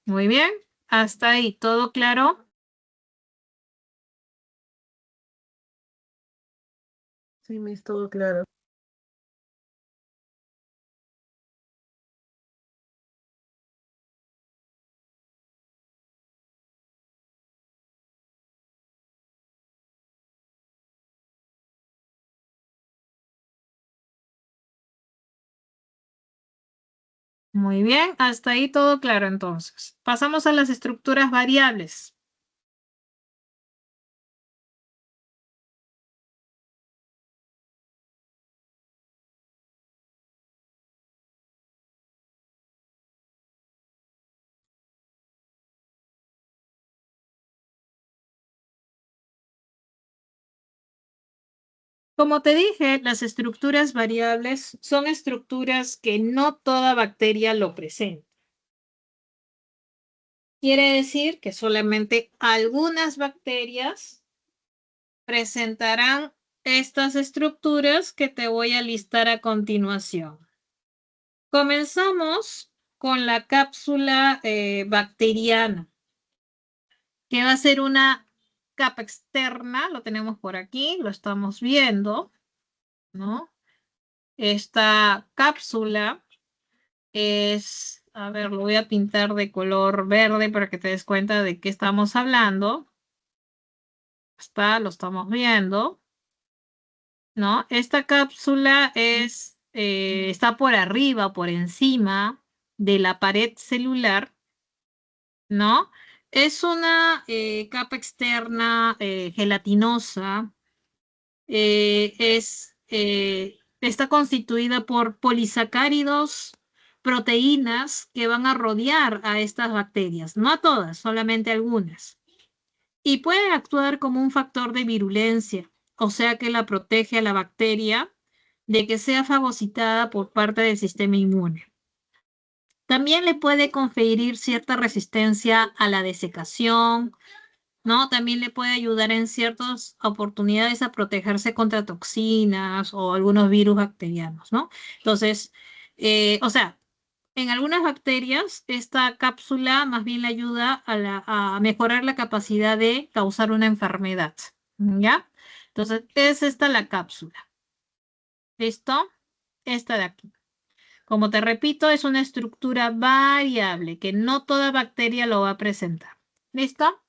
Muy bien, hasta ahí, ¿todo claro? Sí, me es todo claro. Muy bien, hasta ahí todo claro entonces. Pasamos a las estructuras variables. Como te dije, las estructuras variables son estructuras que no toda bacteria lo presenta. Quiere decir que solamente algunas bacterias presentarán estas estructuras que te voy a listar a continuación. Comenzamos con la cápsula bacteriana, que va a ser una capa externa, lo tenemos por aquí, lo estamos viendo, ¿no? Esta cápsula es, a ver, lo voy a pintar de color verde para que te des cuenta de qué estamos hablando. Lo estamos viendo, ¿no? Esta cápsula está por arriba, por encima de la pared celular, ¿no? Es una capa externa gelatinosa, está constituida por polisacáridos, proteínas que van a rodear a estas bacterias, no a todas, solamente algunas. Y puede actuar como un factor de virulencia, o sea que la protege a la bacteria de que sea fagocitada por parte del sistema inmune. También le puede conferir cierta resistencia a la desecación, ¿no? También le puede ayudar en ciertas oportunidades a protegerse contra toxinas o algunos virus bacterianos, ¿no? Entonces, o sea, en algunas bacterias, esta cápsula más bien le ayuda a mejorar la capacidad de causar una enfermedad, ¿ya? Entonces, es esta la cápsula. ¿Listo? Esta de aquí. Como te repito, es una estructura variable que no toda bacteria lo va a presentar. ¿Listo?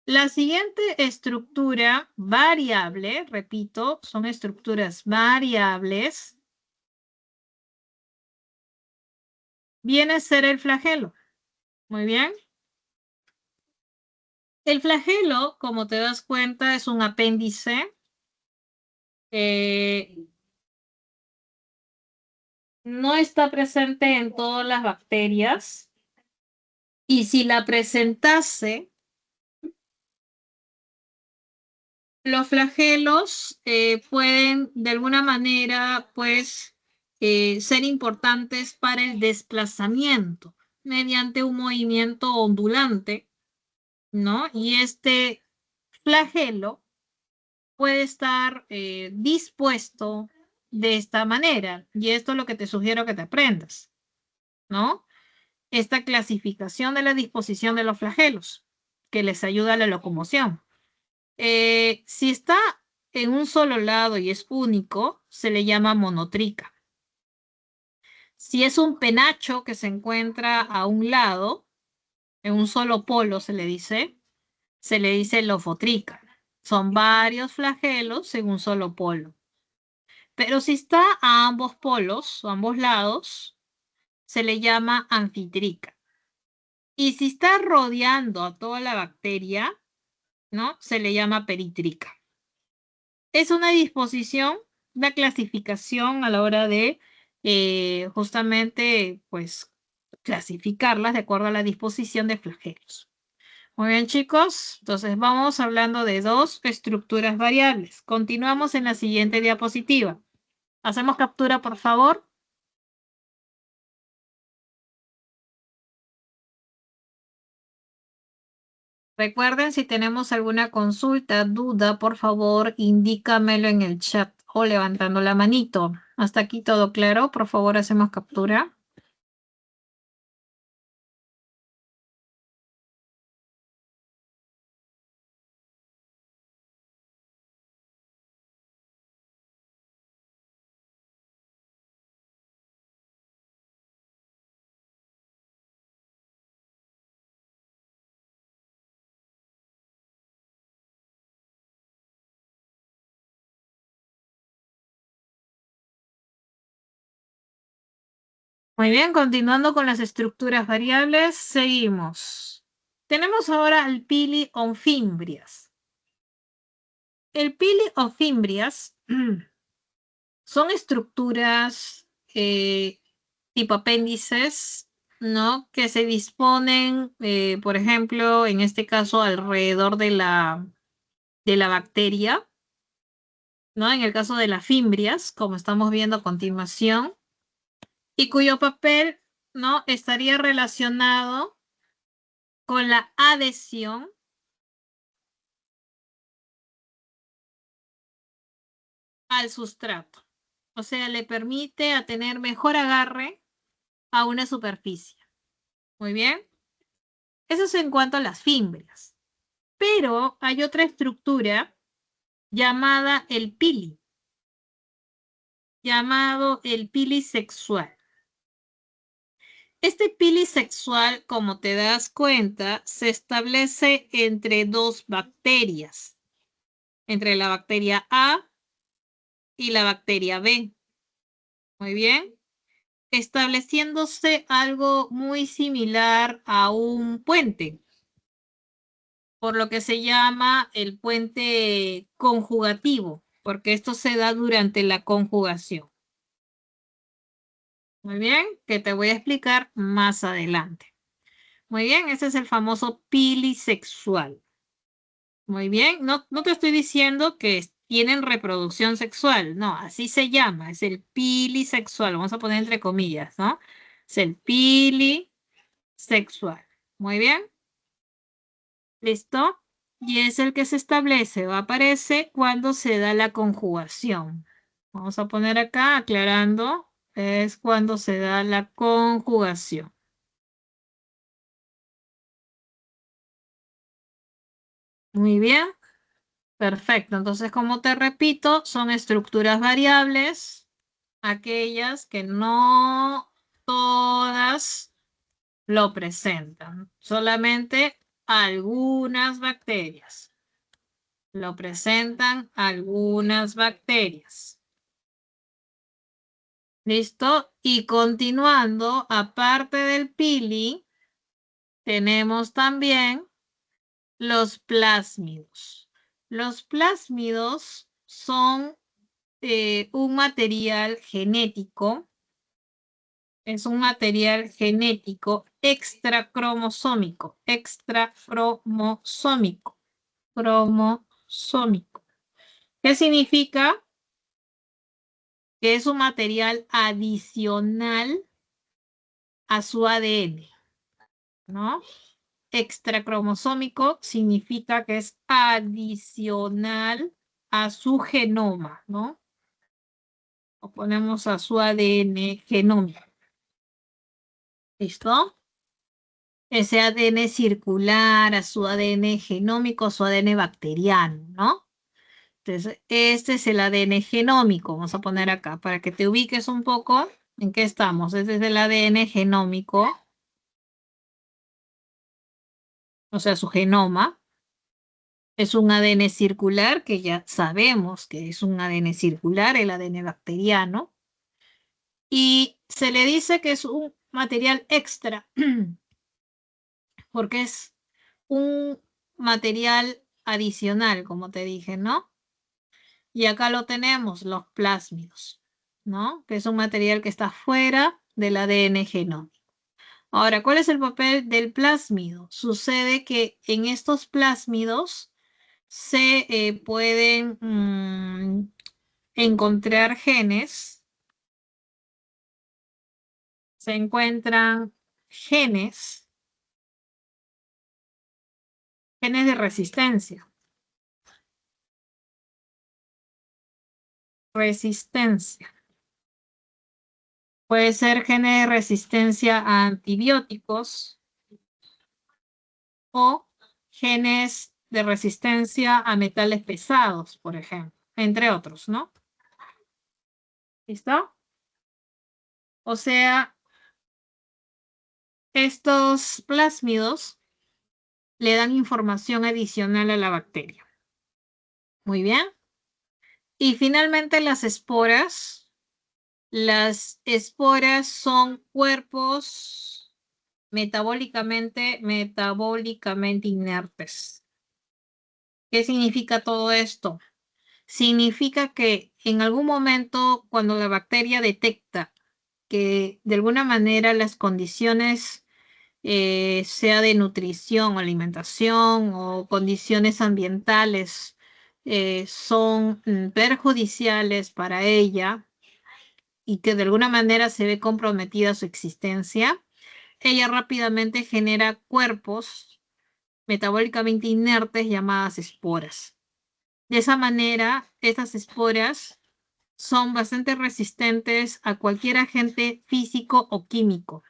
La siguiente estructura variable, repito, son estructuras variables, viene a ser el flagelo. Muy bien. El flagelo, como te das cuenta, es un apéndice. No está presente en todas las bacterias. Y si la presentase, los flagelos pueden de alguna manera, pues, ser importantes para el desplazamiento mediante un movimiento ondulante, ¿no? Y este flagelo puede estar dispuesto de esta manera. Y esto es lo que te sugiero que te aprendas, ¿no? Esta clasificación de la disposición de los flagelos, que les ayuda a la locomoción. Si está en un solo lado y es único, se le llama monotrica. Si es un penacho que se encuentra a un lado, en un solo polo se le dice lofotrica. Son varios flagelos en un solo polo. Pero si está a ambos polos, o ambos lados, se le llama anfitrica. Y si está rodeando a toda la bacteria, ¿no? Se le llama peritrica. Es una disposición, una clasificación a la hora de justamente, pues, clasificarlas de acuerdo a la disposición de flagelos. Muy bien, chicos. Entonces vamos hablando de dos estructuras variables. Continuamos en la siguiente diapositiva. Hacemos captura, por favor. Recuerden, si tenemos alguna consulta, duda, por favor, indícamelo en el chat o levantando la manito. Hasta aquí todo claro. Por favor, hacemos captura. Muy bien, continuando con las estructuras variables, seguimos. Tenemos ahora el pili o fimbrias. El pili o fimbrias son estructuras tipo apéndices, ¿no? Que se disponen, por ejemplo, en este caso, alrededor de la bacteria, ¿no? En el caso de las fimbrias, como estamos viendo a continuación, y cuyo papel, ¿no? Estaría relacionado con la adhesión al sustrato. O sea, le permite a tener mejor agarre a una superficie. Muy bien. Eso es en cuanto a las fimbrias. Pero hay otra estructura llamada el pili, llamado el pili sexual. Este pili sexual, como te das cuenta, se establece entre dos bacterias, entre la bacteria A y la bacteria B. Muy bien. Estableciéndose algo muy similar a un puente, por lo que se llama el puente conjugativo, porque esto se da durante la conjugación. Muy bien, que te voy a explicar más adelante. Muy bien, ese es el famoso pilisexual. Muy bien, no te estoy diciendo que tienen reproducción sexual, no, así se llama, es el pilisexual, vamos a poner entre comillas, ¿no? Es el pilisexual. Muy bien, ¿listo? Y es el que se establece o aparece cuando se da la conjugación. Vamos a poner acá, aclarando, es cuando se da la conjugación. Muy bien, perfecto. Entonces, como te repito, son estructuras variables, aquellas que no todas lo presentan, solamente algunas bacterias. Lo presentan algunas bacterias. ¿Listo? Y continuando, aparte del pili, tenemos también los plásmidos. Los plásmidos son un material genético, es un material genético extracromosómico, cromosómico. ¿Qué significa? Que es un material adicional a su ADN, ¿no? Extracromosómico significa que es adicional a su genoma, ¿no? O ponemos a su ADN genómico. ¿Listo? Ese ADN circular, a su ADN genómico, a su ADN bacteriano, ¿no? Entonces, este es el ADN genómico. Vamos a poner acá para que te ubiques un poco en qué estamos. Este es el ADN genómico, o sea, su genoma. Es un ADN circular, que ya sabemos que es un ADN circular, el ADN bacteriano. Y se le dice que es un material extra, porque es un material adicional, como te dije, ¿no? Y acá lo tenemos, los plásmidos, ¿no? Que es un material que está fuera del ADN genómico. Ahora, ¿cuál es el papel del plásmido? Sucede que en estos plásmidos se pueden encontrar genes, se encuentran genes, genes de resistencia. Resistencia. Puede ser genes de resistencia a antibióticos o genes de resistencia a metales pesados, por ejemplo, entre otros, ¿no? ¿Listo? O sea, estos plásmidos le dan información adicional a la bacteria. Muy bien. Y finalmente las esporas. Las esporas son cuerpos metabólicamente inertes. ¿Qué significa todo esto? Significa que en algún momento, cuando la bacteria detecta que de alguna manera las condiciones, sea de nutrición o alimentación o condiciones ambientales, son perjudiciales para ella y que de alguna manera se ve comprometida su existencia, ella rápidamente genera cuerpos metabólicamente inertes llamadas esporas. De esa manera, estas esporas son bastante resistentes a cualquier agente físico o químico,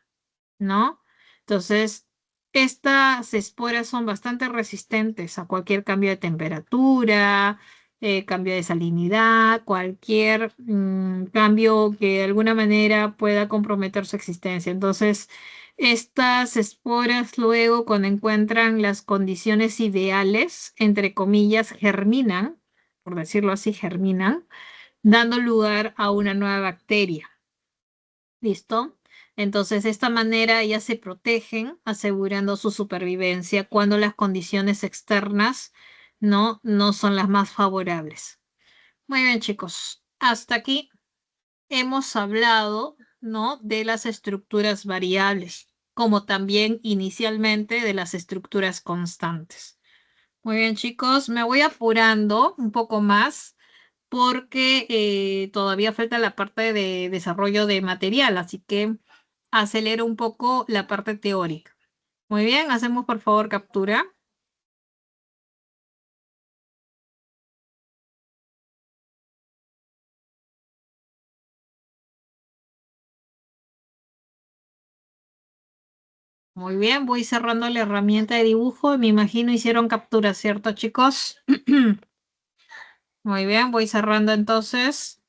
¿no? Entonces, estas esporas son bastante resistentes a cualquier cambio de temperatura, cambio de salinidad, cualquier cambio que de alguna manera pueda comprometer su existencia. Entonces, estas esporas luego, cuando encuentran las condiciones ideales, entre comillas, germinan, por decirlo así, germinan, dando lugar a una nueva bacteria. ¿Listo? Entonces, de esta manera ellas se protegen, asegurando su supervivencia cuando las condiciones externas no son las más favorables. Muy bien, chicos. Hasta aquí hemos hablado, ¿no? De las estructuras variables, como también inicialmente de las estructuras constantes. Muy bien, chicos. Me voy apurando un poco más porque todavía falta la parte de desarrollo de material, así que acelero un poco la parte teórica. Muy bien, hacemos por favor captura. Muy bien, voy cerrando la herramienta de dibujo. Me imagino hicieron captura, ¿cierto, chicos? Muy bien, voy cerrando entonces.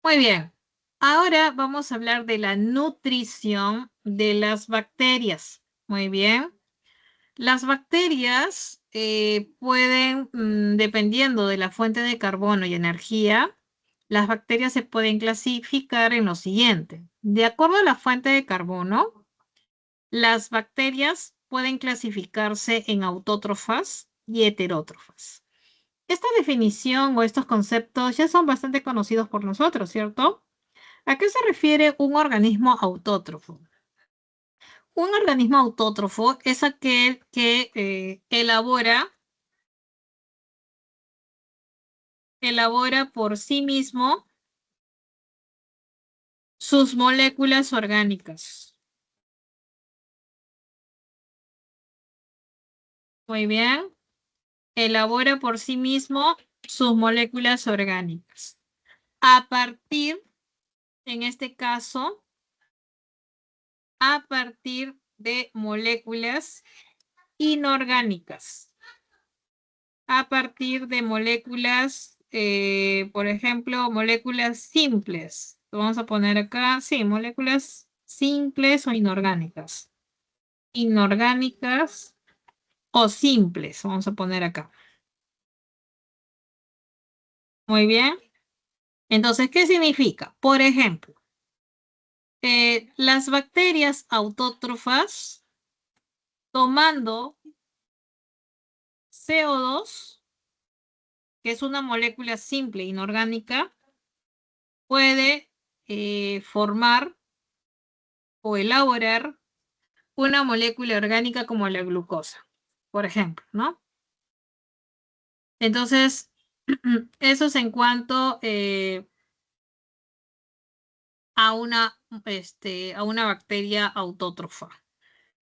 Muy bien. Ahora vamos a hablar de la nutrición de las bacterias. Muy bien. Las bacterias pueden, dependiendo de la fuente de carbono y energía, las bacterias se pueden clasificar en lo siguiente. De acuerdo a la fuente de carbono, las bacterias pueden clasificarse en autótrofas y heterótrofas. Esta definición o estos conceptos ya son bastante conocidos por nosotros, ¿cierto? ¿A qué se refiere un organismo autótrofo? Un organismo autótrofo es aquel que elabora por sí mismo sus moléculas orgánicas. Muy bien. Elabora por sí mismo sus moléculas orgánicas. A partir, en este caso, a partir de moléculas inorgánicas. A partir de moléculas, por ejemplo, moléculas simples. Vamos a poner acá, sí, moléculas simples o inorgánicas. Inorgánicas o simples, vamos a poner acá. Muy bien. Entonces, ¿qué significa? Por ejemplo, las bacterias autótrofas tomando CO2, que es una molécula simple inorgánica, puede formar o elaborar una molécula orgánica como la glucosa, por ejemplo, ¿no? Entonces, eso es en cuanto a una bacteria autótrofa,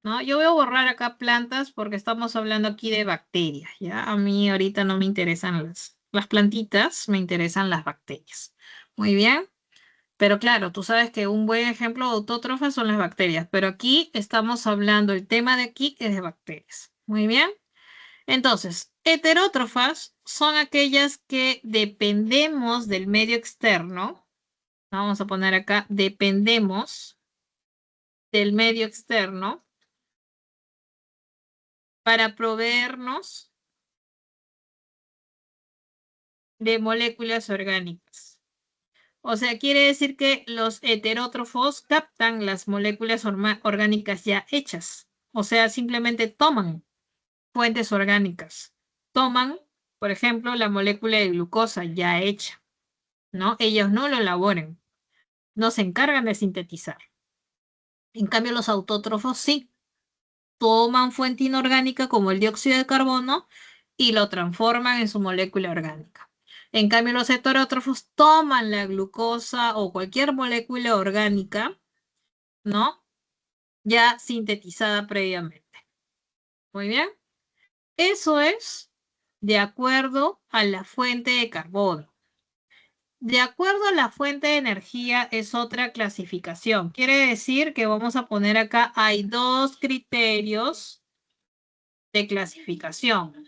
¿no? Yo voy a borrar acá plantas porque estamos hablando aquí de bacterias, ¿ya? A mí ahorita no me interesan las plantitas, me interesan las bacterias. Muy bien. Pero claro, tú sabes que un buen ejemplo de autótrofa son las bacterias, pero aquí estamos hablando, el tema de aquí es de bacterias. Muy bien. Entonces, heterótrofas son aquellas que dependemos del medio externo. Vamos a poner acá, dependemos del medio externo para proveernos de moléculas orgánicas. O sea, quiere decir que los heterótrofos captan las moléculas orgánicas ya hechas. O sea, simplemente toman fuentes orgánicas. Toman, por ejemplo, la molécula de glucosa ya hecha, ¿no? Ellos no lo elaboran, no se encargan de sintetizar. En cambio, los autótrofos sí toman fuente inorgánica como el dióxido de carbono y lo transforman en su molécula orgánica. En cambio, los heterótrofos toman la glucosa o cualquier molécula orgánica, ¿no? Ya sintetizada previamente. Muy bien. Eso es de acuerdo a la fuente de carbono. De acuerdo a la fuente de energía es otra clasificación. Quiere decir que vamos a poner acá, hay dos criterios de clasificación.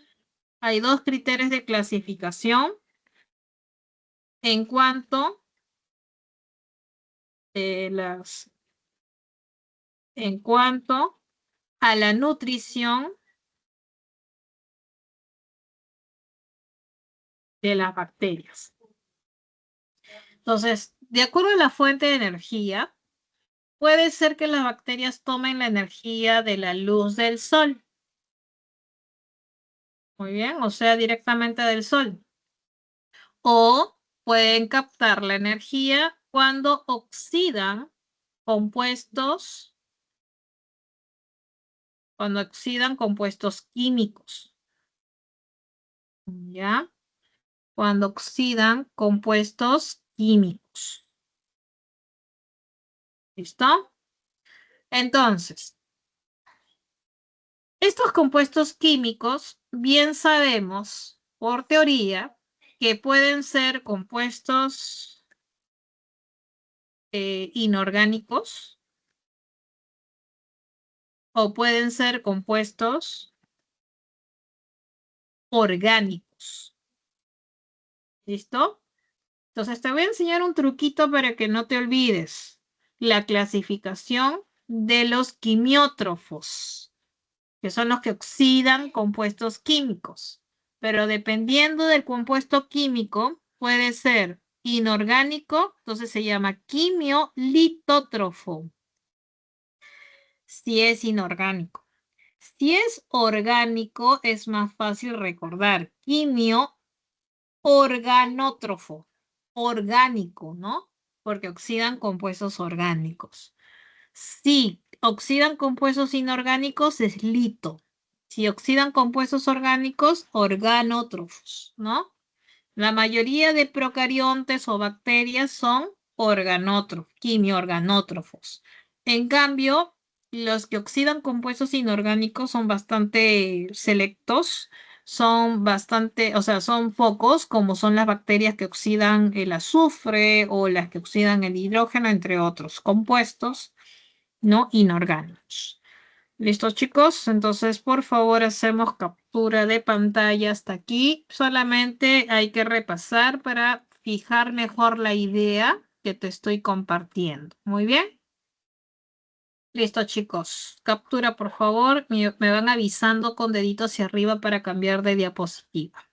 Hay dos criterios de clasificación en cuanto en cuanto a la nutrición de las bacterias. Entonces, de acuerdo a la fuente de energía, puede ser que las bacterias tomen la energía de la luz del sol. Muy bien, o sea, directamente del sol. O pueden captar la energía cuando oxidan compuestos, químicos. ¿Ya? Cuando oxidan compuestos químicos. ¿Listo? Entonces, estos compuestos químicos, bien sabemos por teoría que pueden ser compuestos inorgánicos o pueden ser compuestos orgánicos. ¿Listo? Entonces te voy a enseñar un truquito para que no te olvides. La clasificación de los quimiótrofos, que son los que oxidan compuestos químicos. Pero dependiendo del compuesto químico, puede ser inorgánico, entonces se llama quimiolitótrofo. Si es inorgánico. Si es orgánico, es más fácil recordar. Quimio, organótrofo. Orgánico, ¿no? Porque oxidan compuestos orgánicos. Si oxidan compuestos inorgánicos, es lito. Si oxidan compuestos orgánicos, organótrofos, ¿no? La mayoría de procariontes o bacterias son organótrofos, quimiorganótrofos. En cambio, los que oxidan compuestos inorgánicos son bastante selectos, son bastante, o sea, son pocos, como son las bacterias que oxidan el azufre o las que oxidan el hidrógeno, entre otros compuestos no inorgánicos. ¿Listo, chicos? Entonces, por favor, hacemos captura de pantalla hasta aquí. Solamente hay que repasar para fijar mejor la idea, que te estoy compartiendo. Muy bien. Listo, chicos. Captura, por favor. Me van avisando con dedito hacia arriba para cambiar de diapositiva.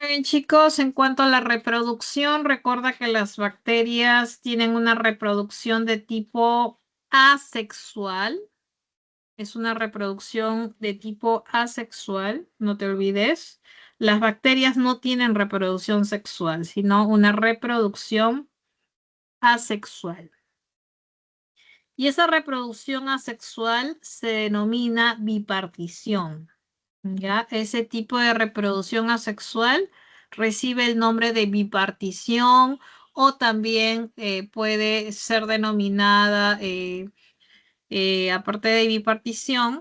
Bien, chicos, en cuanto a la reproducción, recuerda que las bacterias tienen una reproducción de tipo asexual. Es una reproducción de tipo asexual, no te olvides. Las bacterias no tienen reproducción sexual, sino una reproducción asexual. Y esa reproducción asexual se denomina bipartición. ¿Ya? Ese tipo de reproducción asexual recibe el nombre de bipartición o también puede ser denominada, aparte de bipartición,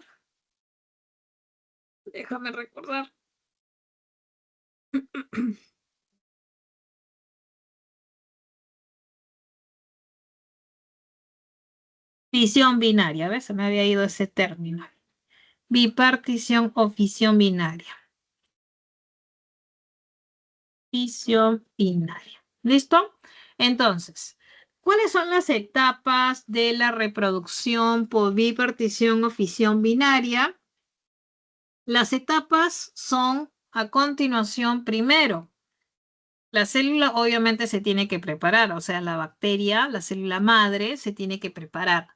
déjame recordar. Fisión binaria, ¿ves? Se me había ido ese término. Bipartición o fisión binaria. Fisión binaria. ¿Listo? Entonces, ¿cuáles son las etapas de la reproducción por bipartición o fisión binaria? Las etapas son a continuación, primero, la célula obviamente se tiene que preparar, o sea, la bacteria, la célula madre, se tiene que preparar.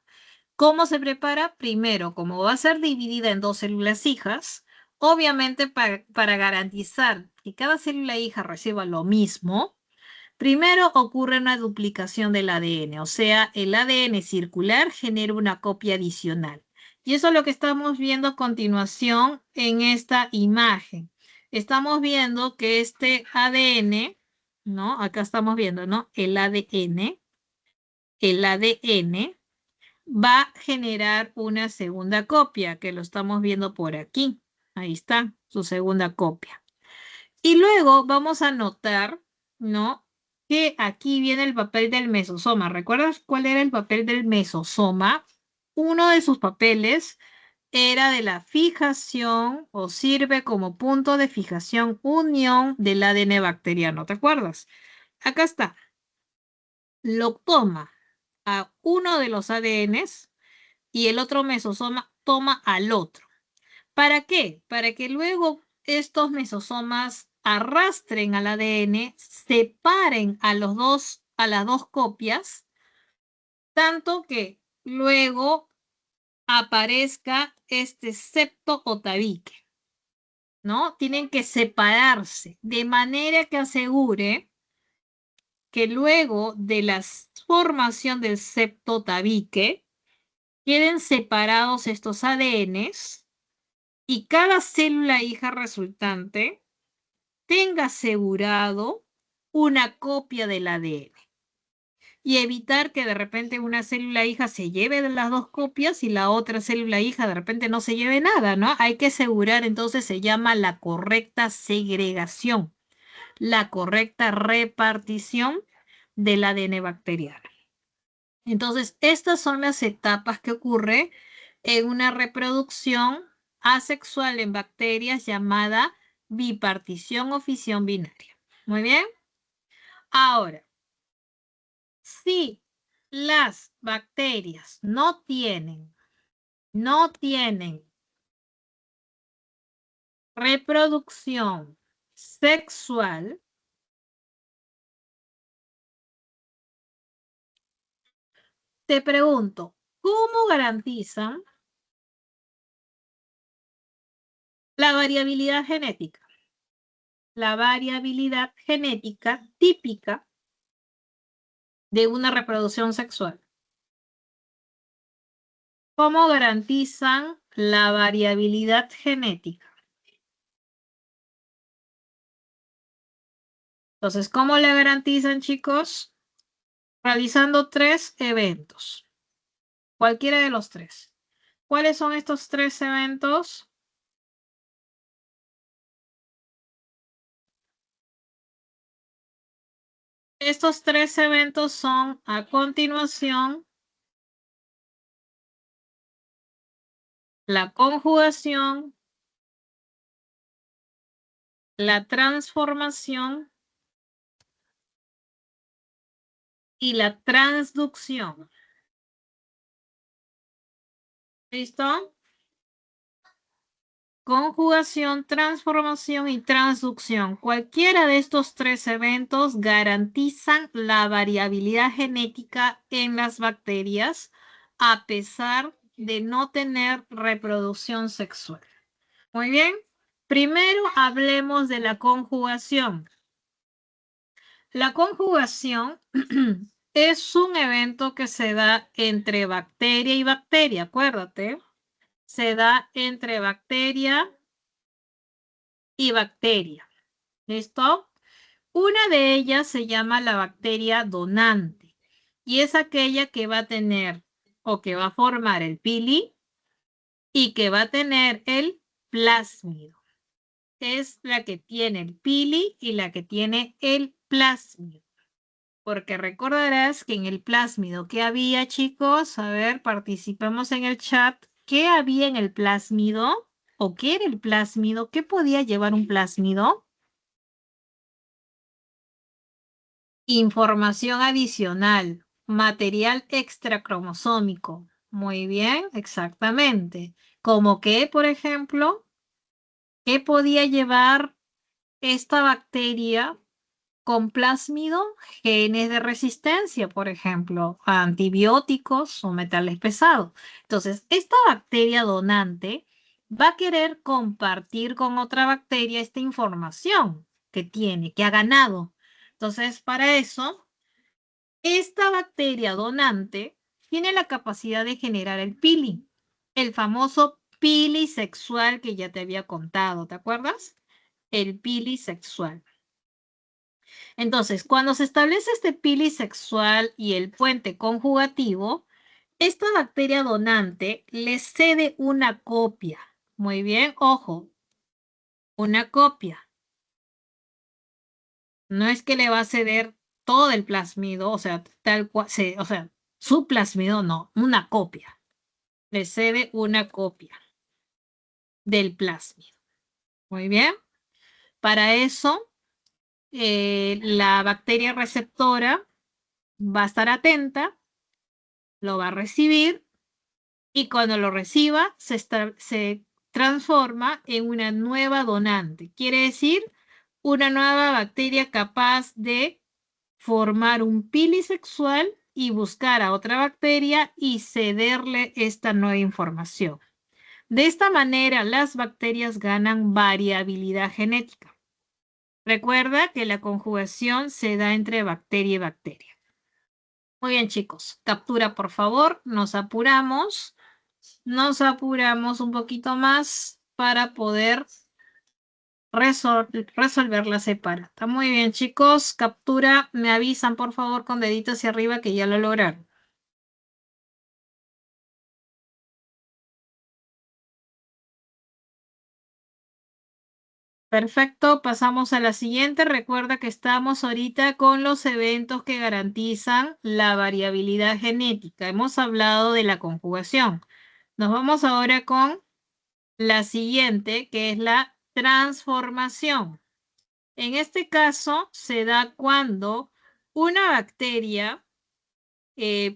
¿Cómo se prepara? Primero, como va a ser dividida en dos células hijas, obviamente para garantizar que cada célula hija reciba lo mismo, primero ocurre una duplicación del ADN, o sea, el ADN circular genera una copia adicional. Y eso es lo que estamos viendo a continuación en esta imagen. Estamos viendo que este ADN, ¿no? Acá estamos viendo, ¿no? El ADN va a generar una segunda copia, que lo estamos viendo por aquí. Ahí está, su segunda copia. Y luego vamos a notar, ¿no? Que aquí viene el papel del mesosoma. ¿Recuerdas cuál era el papel del mesosoma? Uno de sus papeles era de la fijación o sirve como punto de fijación unión del ADN bacteriano. ¿Te acuerdas? Acá está. Lo toma a uno de los ADNs y el otro mesosoma toma al otro. ¿Para qué? Para que luego estos mesosomas arrastren al ADN, separen a las dos copias, tanto que luego aparezca este septo o tabique, ¿no? Tienen que separarse de manera que asegure que luego de la formación del septo tabique queden separados estos ADNs y cada célula hija resultante tenga asegurado una copia del ADN y evitar que de repente una célula hija se lleve de las dos copias y la otra célula hija de repente no se lleve nada, ¿no? Hay que asegurar, entonces se llama la correcta segregación, la correcta repartición del ADN bacteriano. Entonces, estas son las etapas que ocurre en una reproducción asexual en bacterias llamada bipartición o fisión binaria. Muy bien. Ahora, si las bacterias no tienen reproducción sexual, te pregunto, ¿cómo garantizan la variabilidad genética? La variabilidad genética típica de una reproducción sexual. ¿Cómo garantizan la variabilidad genética? Entonces, ¿cómo le garantizan, chicos? Realizando 3 eventos. Cualquiera de los 3. ¿Cuáles son estos 3 eventos? Estos 3 eventos son a continuación, la conjugación, la transformación y la transducción. ¿Listo? Conjugación, transformación y transducción. Cualquiera de estos 3 eventos garantizan la variabilidad genética en las bacterias a pesar de no tener reproducción sexual. Muy bien. Primero hablemos de la conjugación. La conjugación es un evento que se da entre bacteria y bacteria, acuérdate. Se da entre bacteria y bacteria. ¿Listo? Una de ellas se llama la bacteria donante y es aquella que va a tener o que va a formar el pili y que va a tener el plásmido. Es la que tiene el pili y la que tiene el plásmido. Porque recordarás que en el plásmido, ¿qué había, chicos? A ver, participamos en el chat. ¿Qué había en el plásmido? ¿O qué era el plásmido? ¿Qué podía llevar un plásmido? Información adicional, material extracromosómico. Muy bien, exactamente. Como que, por ejemplo, ¿qué podía llevar esta bacteria con plásmido? Genes de resistencia, por ejemplo, a antibióticos o metales pesados. Entonces, esta bacteria donante va a querer compartir con otra bacteria esta información que tiene, que ha ganado. Entonces, para eso, esta bacteria donante tiene la capacidad de generar el pili, el famoso pili sexual que ya te había contado, ¿te acuerdas? El pili sexual. Entonces, cuando se establece este pili sexual y el puente conjugativo, esta bacteria donante le cede una copia. Muy bien, ojo, una copia. No es que le va a ceder todo el plásmido, o sea, tal cual, o sea, su plásmido no, una copia. Le cede una copia del plásmido. Muy bien. Para eso, la bacteria receptora va a estar atenta, lo va a recibir y cuando lo reciba se transforma en una nueva donante. Quiere decir, una nueva bacteria capaz de formar un pili sexual y buscar a otra bacteria y cederle esta nueva información. De esta manera, las bacterias ganan variabilidad genética. Recuerda que la conjugación se da entre bacteria y bacteria. Muy bien, chicos. Captura, por favor. Nos apuramos. Nos apuramos un poquito más para poder resolver la separata. Muy bien, chicos. Captura. Me avisan, por favor, con dedito hacia arriba que ya lo lograron. Perfecto, pasamos a la siguiente. Recuerda que estamos ahorita con los eventos que garantizan la variabilidad genética. Hemos hablado de la conjugación. Nos vamos ahora con la siguiente, que es la transformación. En este caso, se da cuando una bacteria,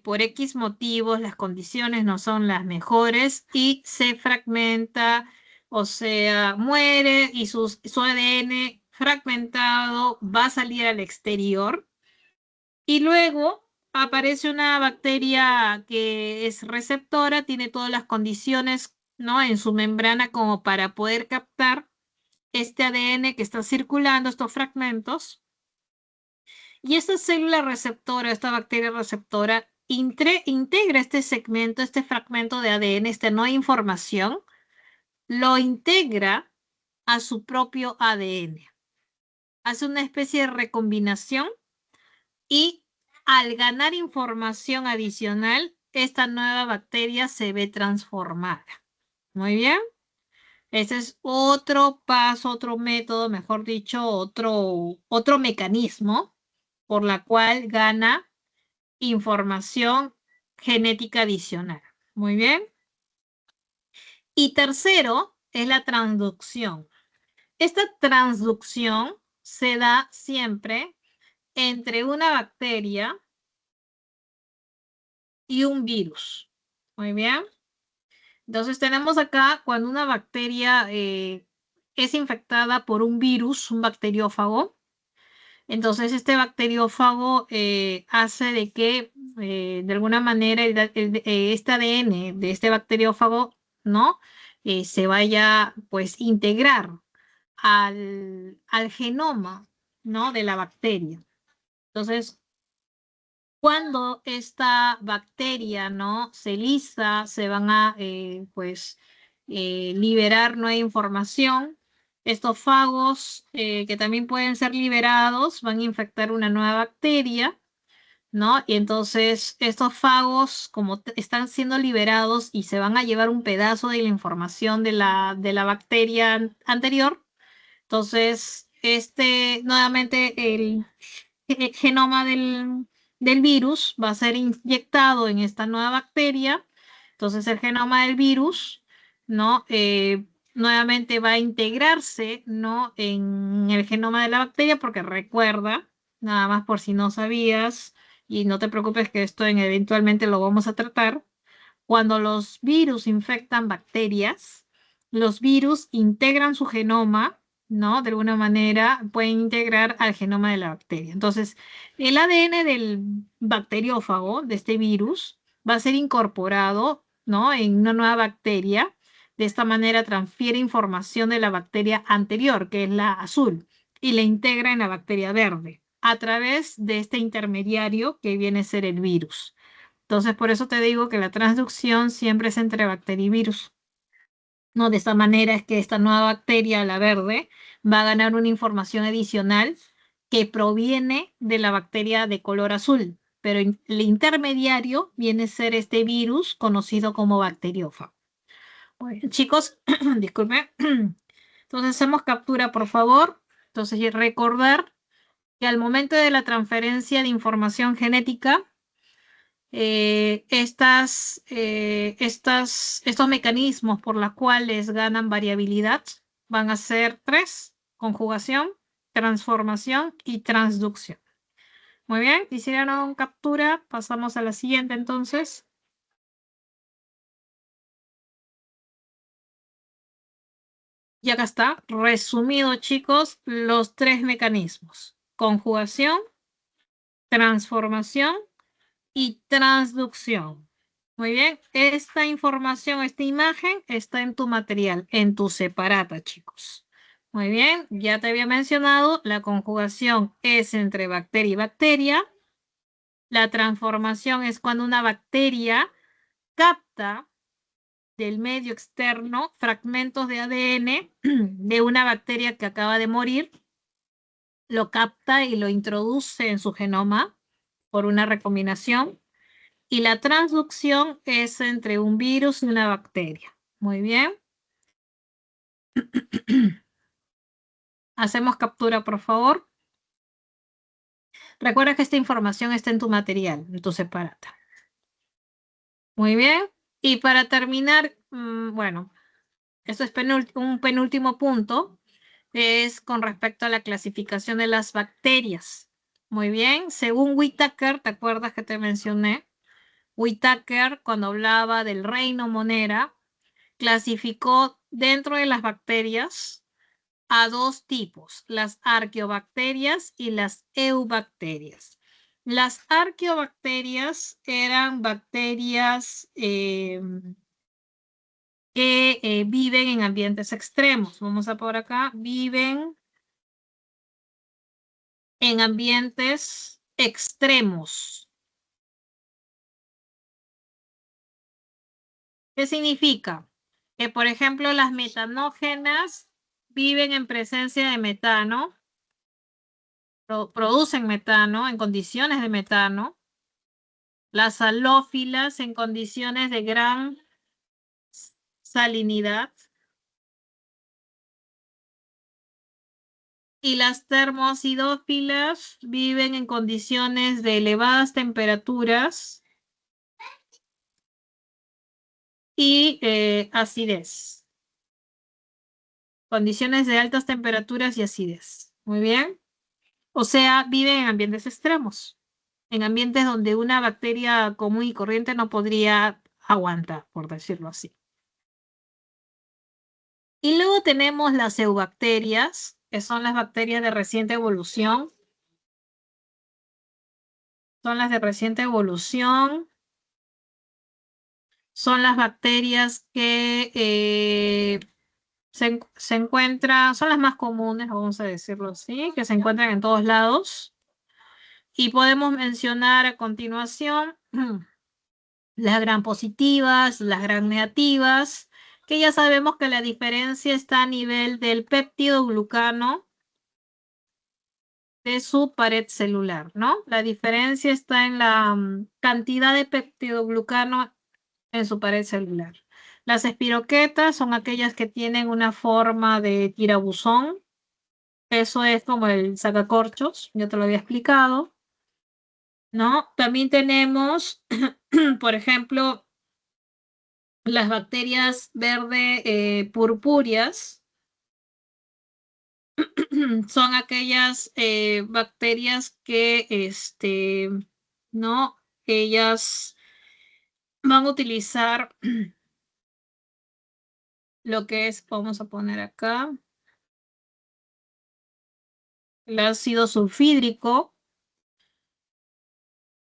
por X motivos, las condiciones no son las mejores y se fragmenta, o sea, muere y su ADN fragmentado va a salir al exterior y luego aparece una bacteria que es receptora, tiene todas las condiciones, ¿no? En su membrana como para poder captar este ADN que está circulando, estos fragmentos. Y esta célula receptora, esta bacteria receptora, integra este segmento, este fragmento de ADN, esta nueva información, lo integra a su propio ADN. hace una especie de recombinación y al ganar información adicional, esta nueva bacteria se ve transformada. Muy bien. Ese es otro paso, otro método, mejor dicho, otro mecanismo por la cual gana información genética adicional. Muy bien. Y tercero es la transducción. Esta transducción se da siempre entre una bacteria y un virus. Muy bien. Entonces tenemos acá cuando una bacteria es infectada por un virus, un bacteriófago. Entonces este bacteriófago hace de que de alguna manera este ADN de este bacteriófago, ¿no? Se vaya pues integrar al genoma, ¿no? De la bacteria. Entonces, cuando esta bacteria, ¿no? Se lisa, se van a, pues, liberar nueva información. Estos fagos, que también pueden ser liberados, van a infectar una nueva bacteria, ¿no? Y entonces estos fagos, como están siendo liberados y se van a llevar un pedazo de la información de la bacteria anterior, entonces, nuevamente, el genoma del virus va a ser inyectado en esta nueva bacteria. Entonces, el genoma del virus, ¿no? Nuevamente va a integrarse, ¿no? En el genoma de la bacteria, porque recuerda, nada más por si no sabías, y no te preocupes que esto eventualmente lo vamos a tratar. Cuando los virus infectan bacterias, los virus integran su genoma, ¿no? De alguna manera pueden integrar al genoma de la bacteria. Entonces, el ADN del bacteriófago, de este virus, va a ser incorporado, ¿no? En una nueva bacteria. De esta manera transfiere información de la bacteria anterior, que es la azul, y la integra en la bacteria verde, a través de este intermediario que viene a ser el virus. Entonces, por eso te digo que la transducción siempre es entre bacteria y virus. No, de esta manera es que esta nueva bacteria, la verde, va a ganar una información adicional que proviene de la bacteria de color azul, pero el intermediario viene a ser este virus conocido como bacteriófago. Muy bien, chicos, disculpen. Entonces, hacemos captura, por favor. Entonces, y recordar que al momento de la transferencia de información genética, estos mecanismos por los cuales ganan variabilidad van a ser tres: conjugación, transformación y transducción. Muy bien, hicieron captura, pasamos a la siguiente entonces. Y acá está, resumido chicos, los tres mecanismos: conjugación, transformación y transducción. Muy bien, esta información, esta imagen está en tu material, en tu separata, chicos. Muy bien, ya te había mencionado, la conjugación es entre bacteria y bacteria. La transformación es cuando una bacteria capta del medio externo fragmentos de ADN de una bacteria que acaba de morir, lo capta y lo introduce en su genoma por una recombinación. Y la transducción es entre un virus y una bacteria. Muy bien. Hacemos captura, por favor. Recuerda que esta información está en tu material, en tu separata. Muy bien. Y para terminar, bueno, esto es un penúltimo punto, es con respecto a la clasificación de las bacterias. Muy bien. Según Whitaker, ¿te acuerdas que te mencioné? Whitaker, cuando hablaba del reino Monera, clasificó dentro de las bacterias a dos tipos: las arqueobacterias y las eubacterias. Las arqueobacterias eran bacterias que viven en ambientes extremos. Vamos a por acá, viven en ambientes extremos. ¿Qué significa? Que, por ejemplo, las metanógenas viven en presencia de metano, producen metano en condiciones de metano. Las halófilas en condiciones de gran salinidad. Y las termoacidófilas viven en condiciones de elevadas temperaturas y acidez. Condiciones de altas temperaturas y acidez. Muy bien. O sea, viven en ambientes extremos, en ambientes donde una bacteria común y corriente no podría aguantar, por decirlo así. Y luego tenemos las eubacterias, que son las bacterias de reciente evolución. Son las de reciente evolución. Son las bacterias que se encuentran, son las más comunes, vamos a decirlo así, que se encuentran en todos lados. Y podemos mencionar a continuación las gram positivas, las gram negativas, que ya sabemos que la diferencia está a nivel del péptido glucano de su pared celular, ¿no? La diferencia está en la cantidad de peptidoglucano en su pared celular. Las espiroquetas son aquellas que tienen una forma de tirabuzón. Eso es como el sacacorchos, ya te lo había explicado, ¿no? También tenemos, por ejemplo, las bacterias verde purpúreas. Son aquellas bacterias que, ¿no? Ellas van a utilizar lo que es, vamos a poner acá, el ácido sulfídrico.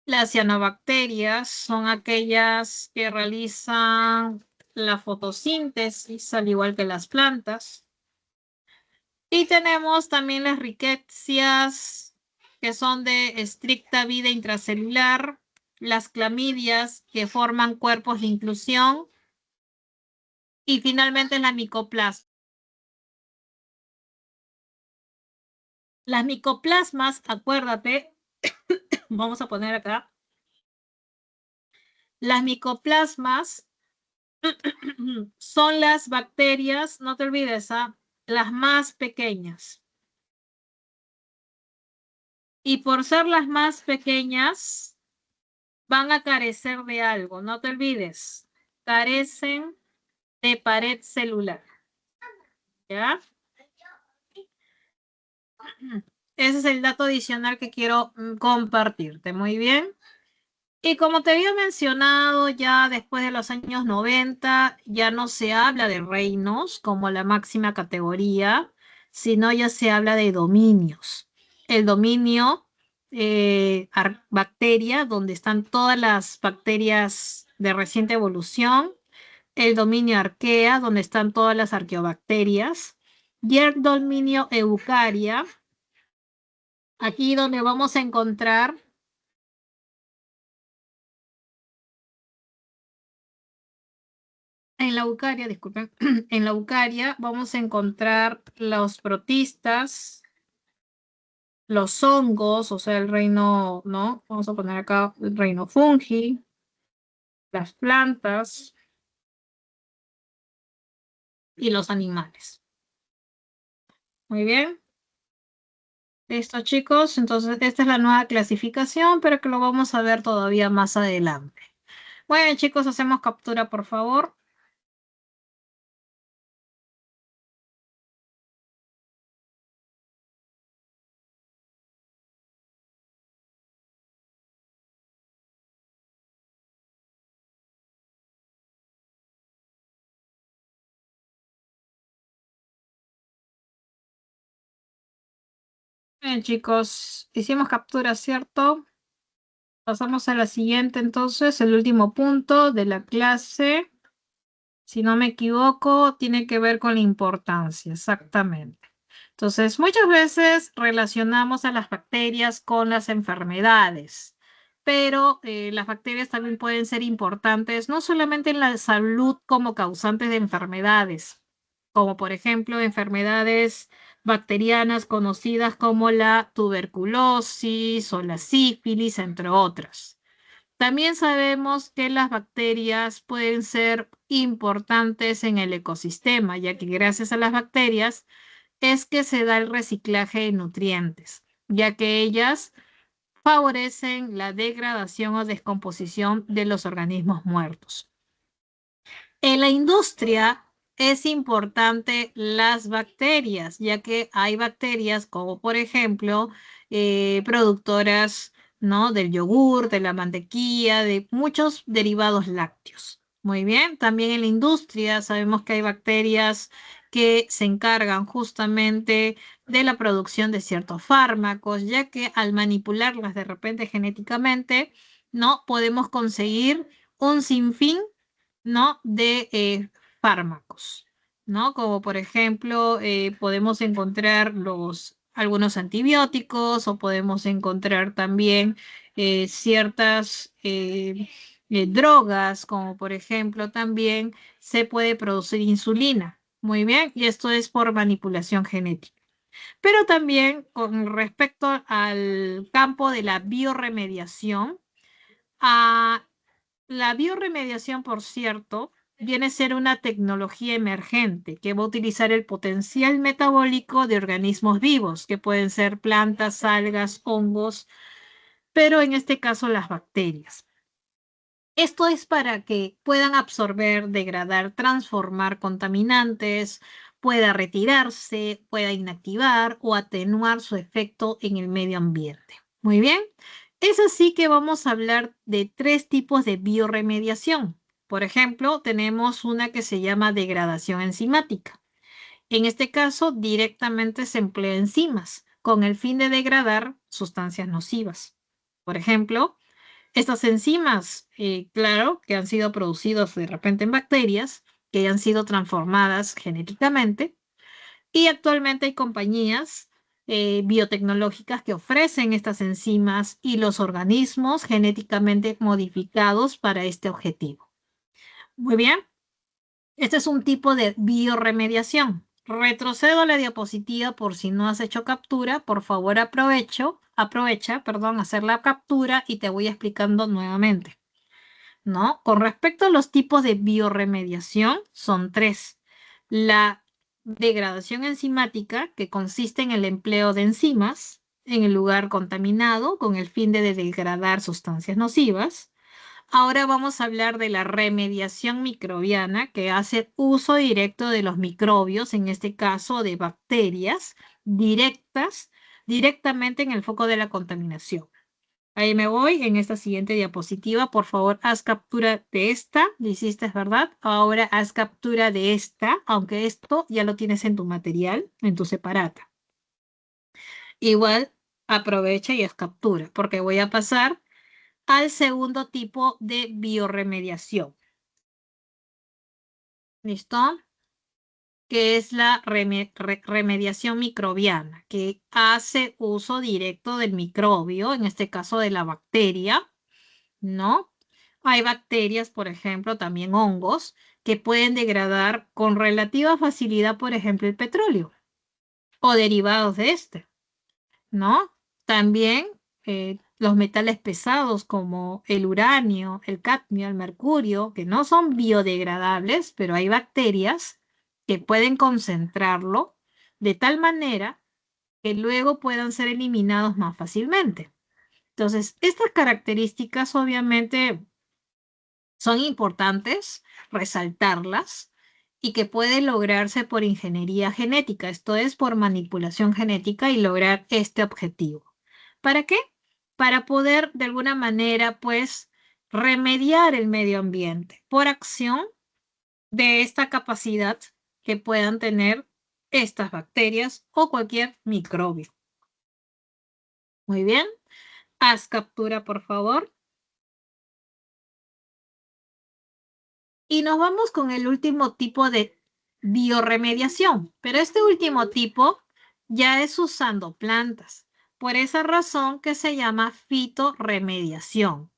Las cianobacterias son aquellas que realizan la fotosíntesis, al igual que las plantas. Y tenemos también las riquecias, que son de estricta vida intracelular, las clamidias, que forman cuerpos de inclusión, y finalmente la micoplasma. Las micoplasmas, acuérdate, vamos a poner acá, las micoplasmas son las bacterias, no te olvides, las más pequeñas. Y por ser las más pequeñas, van a carecer de algo, no te olvides. Carecen de pared celular. ¿Ya? Ese es el dato adicional que quiero compartirte. Muy bien. Y como te había mencionado, ya después de los años 90, ya no se habla de reinos como la máxima categoría, sino ya se habla de dominios. El dominio bacteria, donde están todas las bacterias de reciente evolución. El dominio arquea, donde están todas las arqueobacterias. Y el dominio eucaria, aquí donde vamos a encontrar en la eucaria, disculpen, en la eucaria vamos a encontrar los protistas, los hongos, o sea, el reino, ¿no? Vamos a poner acá el reino fungi, las plantas y los animales. Muy bien. Listo, chicos. Entonces, esta es la nueva clasificación, pero que lo vamos a ver todavía más adelante. Bueno, chicos, hacemos captura, por favor. Bien, chicos, hicimos captura, ¿cierto? Pasamos a la siguiente, entonces, el último punto de la clase. Si no me equivoco, tiene que ver con la importancia, exactamente. Entonces, muchas veces relacionamos a las bacterias con las enfermedades, pero las bacterias también pueden ser importantes, no solamente en la salud como causantes de enfermedades, como por ejemplo enfermedades bacterianas conocidas como la tuberculosis o la sífilis, entre otras. También sabemos que las bacterias pueden ser importantes en el ecosistema, ya que gracias a las bacterias es que se da el reciclaje de nutrientes, ya que ellas favorecen la degradación o descomposición de los organismos muertos. En la industria es importante las bacterias, ya que hay bacterias como por ejemplo productoras, ¿no? Del yogur, de la mantequilla, de muchos derivados lácteos. Muy bien, también en la industria sabemos que hay bacterias que se encargan justamente de la producción de ciertos fármacos, ya que al manipularlas de repente genéticamente, ¿no? Podemos conseguir un sinfín, ¿no? De fármacos, ¿no? Como por ejemplo, podemos encontrar algunos antibióticos o podemos encontrar también ciertas drogas, como por ejemplo también se puede producir insulina. Muy bien, y esto es por manipulación genética. Pero también con respecto al campo de la bioremediación, a la bioremediación, por cierto, viene a ser una tecnología emergente que va a utilizar el potencial metabólico de organismos vivos, que pueden ser plantas, algas, hongos, pero en este caso las bacterias. Esto es para que puedan absorber, degradar, transformar contaminantes, pueda retirarse, pueda inactivar o atenuar su efecto en el medio ambiente. Muy bien. Es así que vamos a hablar de tres tipos de bioremediación. Por ejemplo, tenemos una que se llama degradación enzimática. En este caso, directamente se emplea enzimas con el fin de degradar sustancias nocivas. Por ejemplo, estas enzimas, claro, que han sido producidos de repente en bacterias, que han sido transformadas genéticamente, y actualmente hay compañías biotecnológicas que ofrecen estas enzimas y los organismos genéticamente modificados para este objetivo. Muy bien, este es un tipo de bioremediación. Retrocedo a la diapositiva por si no has hecho captura. Por favor, aprovecha, hacer la captura y te voy explicando nuevamente, ¿no? Con respecto a los tipos de bioremediación, son tres. La degradación enzimática, que consiste en el empleo de enzimas en el lugar contaminado con el fin de degradar sustancias nocivas. Ahora vamos a hablar de la remediación microbiana, que hace uso directo de los microbios, en este caso de bacterias, directamente en el foco de la contaminación. Ahí me voy en esta siguiente diapositiva. Por favor, haz captura de esta. Lo hiciste, ¿verdad? Ahora haz captura de esta, aunque esto ya lo tienes en tu material, en tu separata. Igual, aprovecha y haz captura, porque voy a pasar al segundo tipo de bioremediación. ¿Listo? Que es la remediación microbiana, que hace uso directo del microbio, en este caso de la bacteria, ¿no? Hay bacterias, por ejemplo, también hongos, que pueden degradar con relativa facilidad, por ejemplo, el petróleo o derivados de este, ¿no? También los metales pesados como el uranio, el cadmio, el mercurio, que no son biodegradables, pero hay bacterias que pueden concentrarlo de tal manera que luego puedan ser eliminados más fácilmente. Entonces, estas características obviamente son importantes resaltarlas y que puede lograrse por ingeniería genética, esto es por manipulación genética y lograr este objetivo. ¿Para qué? Para poder de alguna manera pues remediar el medio ambiente por acción de esta capacidad que puedan tener estas bacterias o cualquier microbio. Muy bien, haz captura por favor. Y nos vamos con el último tipo de bioremediación, pero este último tipo ya es usando plantas. Por esa razón que se llama fitoremediación,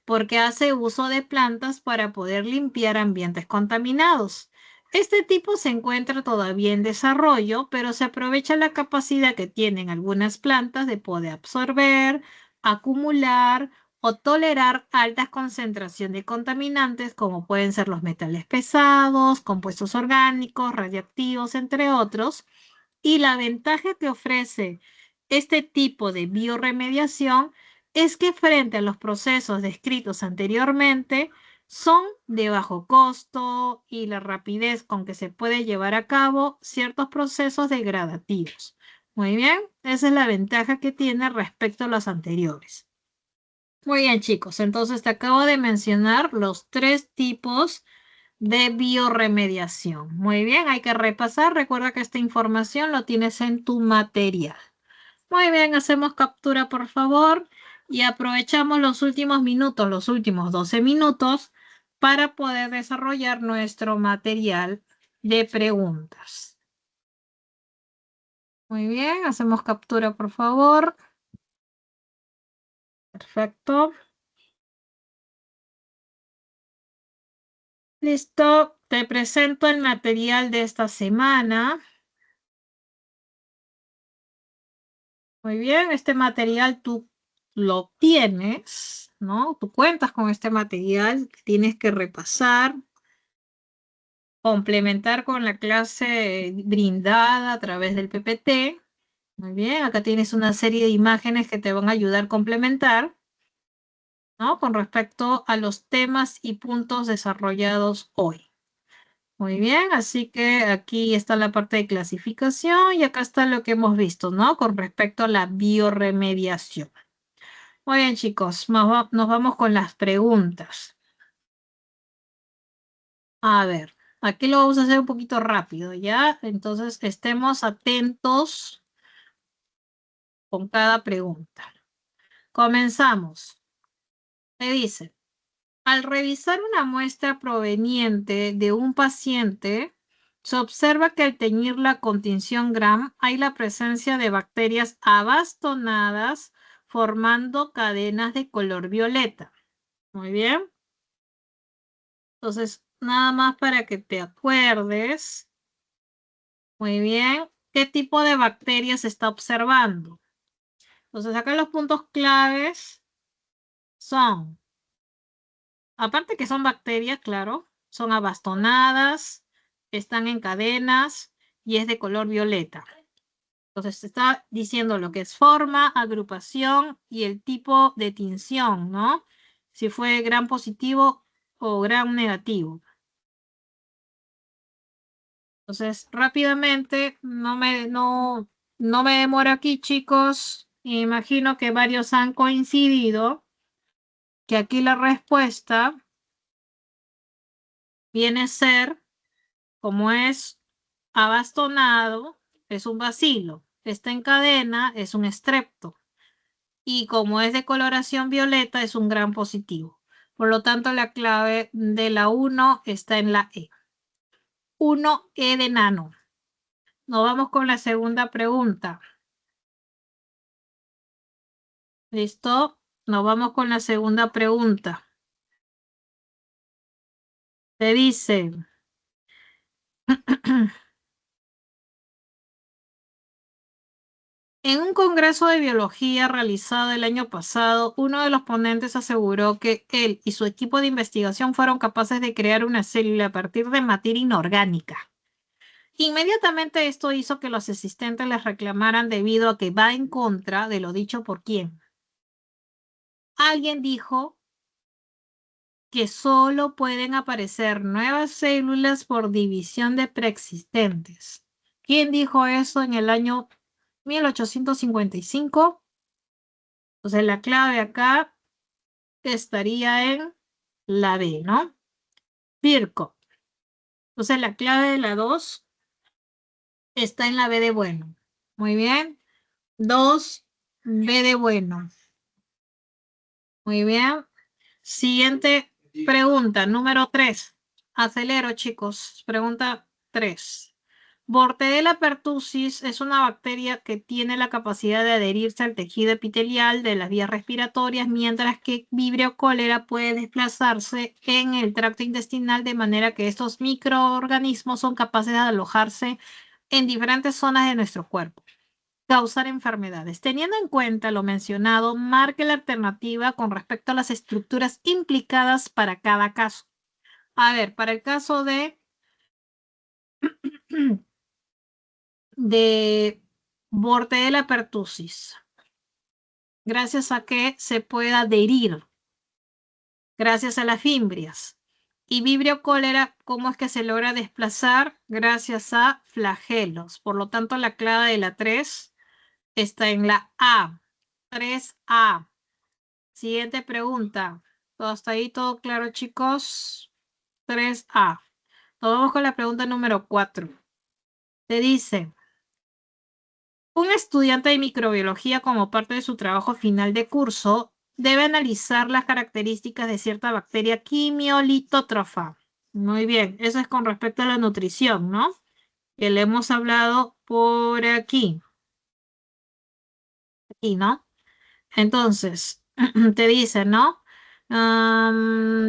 porque hace uso de plantas para poder limpiar ambientes contaminados. Este tipo se encuentra todavía en desarrollo, pero se aprovecha la capacidad que tienen algunas plantas de poder absorber, acumular o tolerar altas concentraciones de contaminantes como pueden ser los metales pesados, compuestos orgánicos, radiactivos, entre otros. Y la ventaja que ofrece este tipo de bioremediación es que frente a los procesos descritos anteriormente, son de bajo costo y la rapidez con que se puede llevar a cabo ciertos procesos degradativos. Muy bien, esa es la ventaja que tiene respecto a los anteriores. Muy bien, chicos, entonces te acabo de mencionar los 3 tipos de bioremediación. Muy bien, hay que repasar. Recuerda que esta información lo tienes en tu material. Muy bien, hacemos captura, por favor, y aprovechamos los últimos minutos, los últimos 12 minutos, para poder desarrollar nuestro material de preguntas. Muy bien, hacemos captura, por favor. Perfecto. Listo, te presento el material de esta semana. Muy bien, este material tú lo tienes, ¿no? Tú cuentas con este material, tienes que repasar, complementar con la clase brindada a través del PPT. Muy bien, acá tienes una serie de imágenes que te van a ayudar a complementar, ¿no? Con respecto a los temas y puntos desarrollados hoy. Muy bien, así que aquí está la parte de clasificación y acá está lo que hemos visto, ¿no? Con respecto a la bioremediación. Muy bien, chicos, nos vamos con las preguntas. A ver, aquí lo vamos a hacer un poquito rápido, ¿ya? Entonces, estemos atentos con cada pregunta. Comenzamos. Me dice, al revisar una muestra proveniente de un paciente, se observa que al teñirla con tinción Gram hay la presencia de bacterias abastonadas formando cadenas de color violeta. Muy bien. Entonces, nada más para que te acuerdes. Muy bien. ¿Qué tipo de bacterias se está observando? Entonces, acá los puntos claves son, aparte que son bacterias, claro, son abastonadas, están en cadenas y es de color violeta. Entonces, se está diciendo lo que es forma, agrupación y el tipo de tinción, ¿no? Si fue gram positivo o gram negativo. Entonces, rápidamente, no me demoro aquí, chicos. Imagino que varios han coincidido que aquí la respuesta viene a ser, como es abastonado, es un bacilo. Está en cadena, es un estrepto. Y como es de coloración violeta, es un gran positivo. Por lo tanto, la clave de la 1 está en la E. 1E de nano. Nos vamos con la segunda pregunta. ¿Listo? Nos vamos con la segunda pregunta. Te dice, en un congreso de biología realizado el año pasado, uno de los ponentes aseguró que él y su equipo de investigación fueron capaces de crear una célula a partir de materia inorgánica. Inmediatamente esto hizo que los asistentes les reclamaran debido a que va en contra de lo dicho por quién. Alguien dijo que solo pueden aparecer nuevas células por división de preexistentes. ¿Quién dijo eso en el año 1855? Entonces la clave acá estaría en la B, ¿no? Birkhoff. Entonces la clave de la 2 está en la B de bueno. Muy bien. 2, B de bueno. Muy bien. Siguiente pregunta, número 3. Acelero, chicos. Pregunta 3. Bordetella pertussis es una bacteria que tiene la capacidad de adherirse al tejido epitelial de las vías respiratorias, mientras que Vibrio cholera puede desplazarse en el tracto intestinal de manera que estos microorganismos son capaces de alojarse en diferentes zonas de nuestro cuerpo, causar enfermedades. Teniendo en cuenta lo mencionado, marque la alternativa con respecto a las estructuras implicadas para cada caso. A ver, para el caso de Bordetella pertussis, gracias a que se puede adherir, gracias a las fimbrias. Y Vibrio cólera, ¿cómo es que se logra desplazar? Gracias a flagelos. Por lo tanto, la clave de la 3 está en la A. 3A. Siguiente pregunta. ¿Todo está ahí? ¿Todo claro, chicos? 3A. Nos vamos con la pregunta número 4. Te dice, un estudiante de microbiología, como parte de su trabajo final de curso, debe analizar las características de cierta bacteria quimiolitótrofa. Muy bien, eso es con respecto a la nutrición, ¿no? Que le hemos hablado por aquí. Aquí, ¿no? Entonces, te dice, ¿no?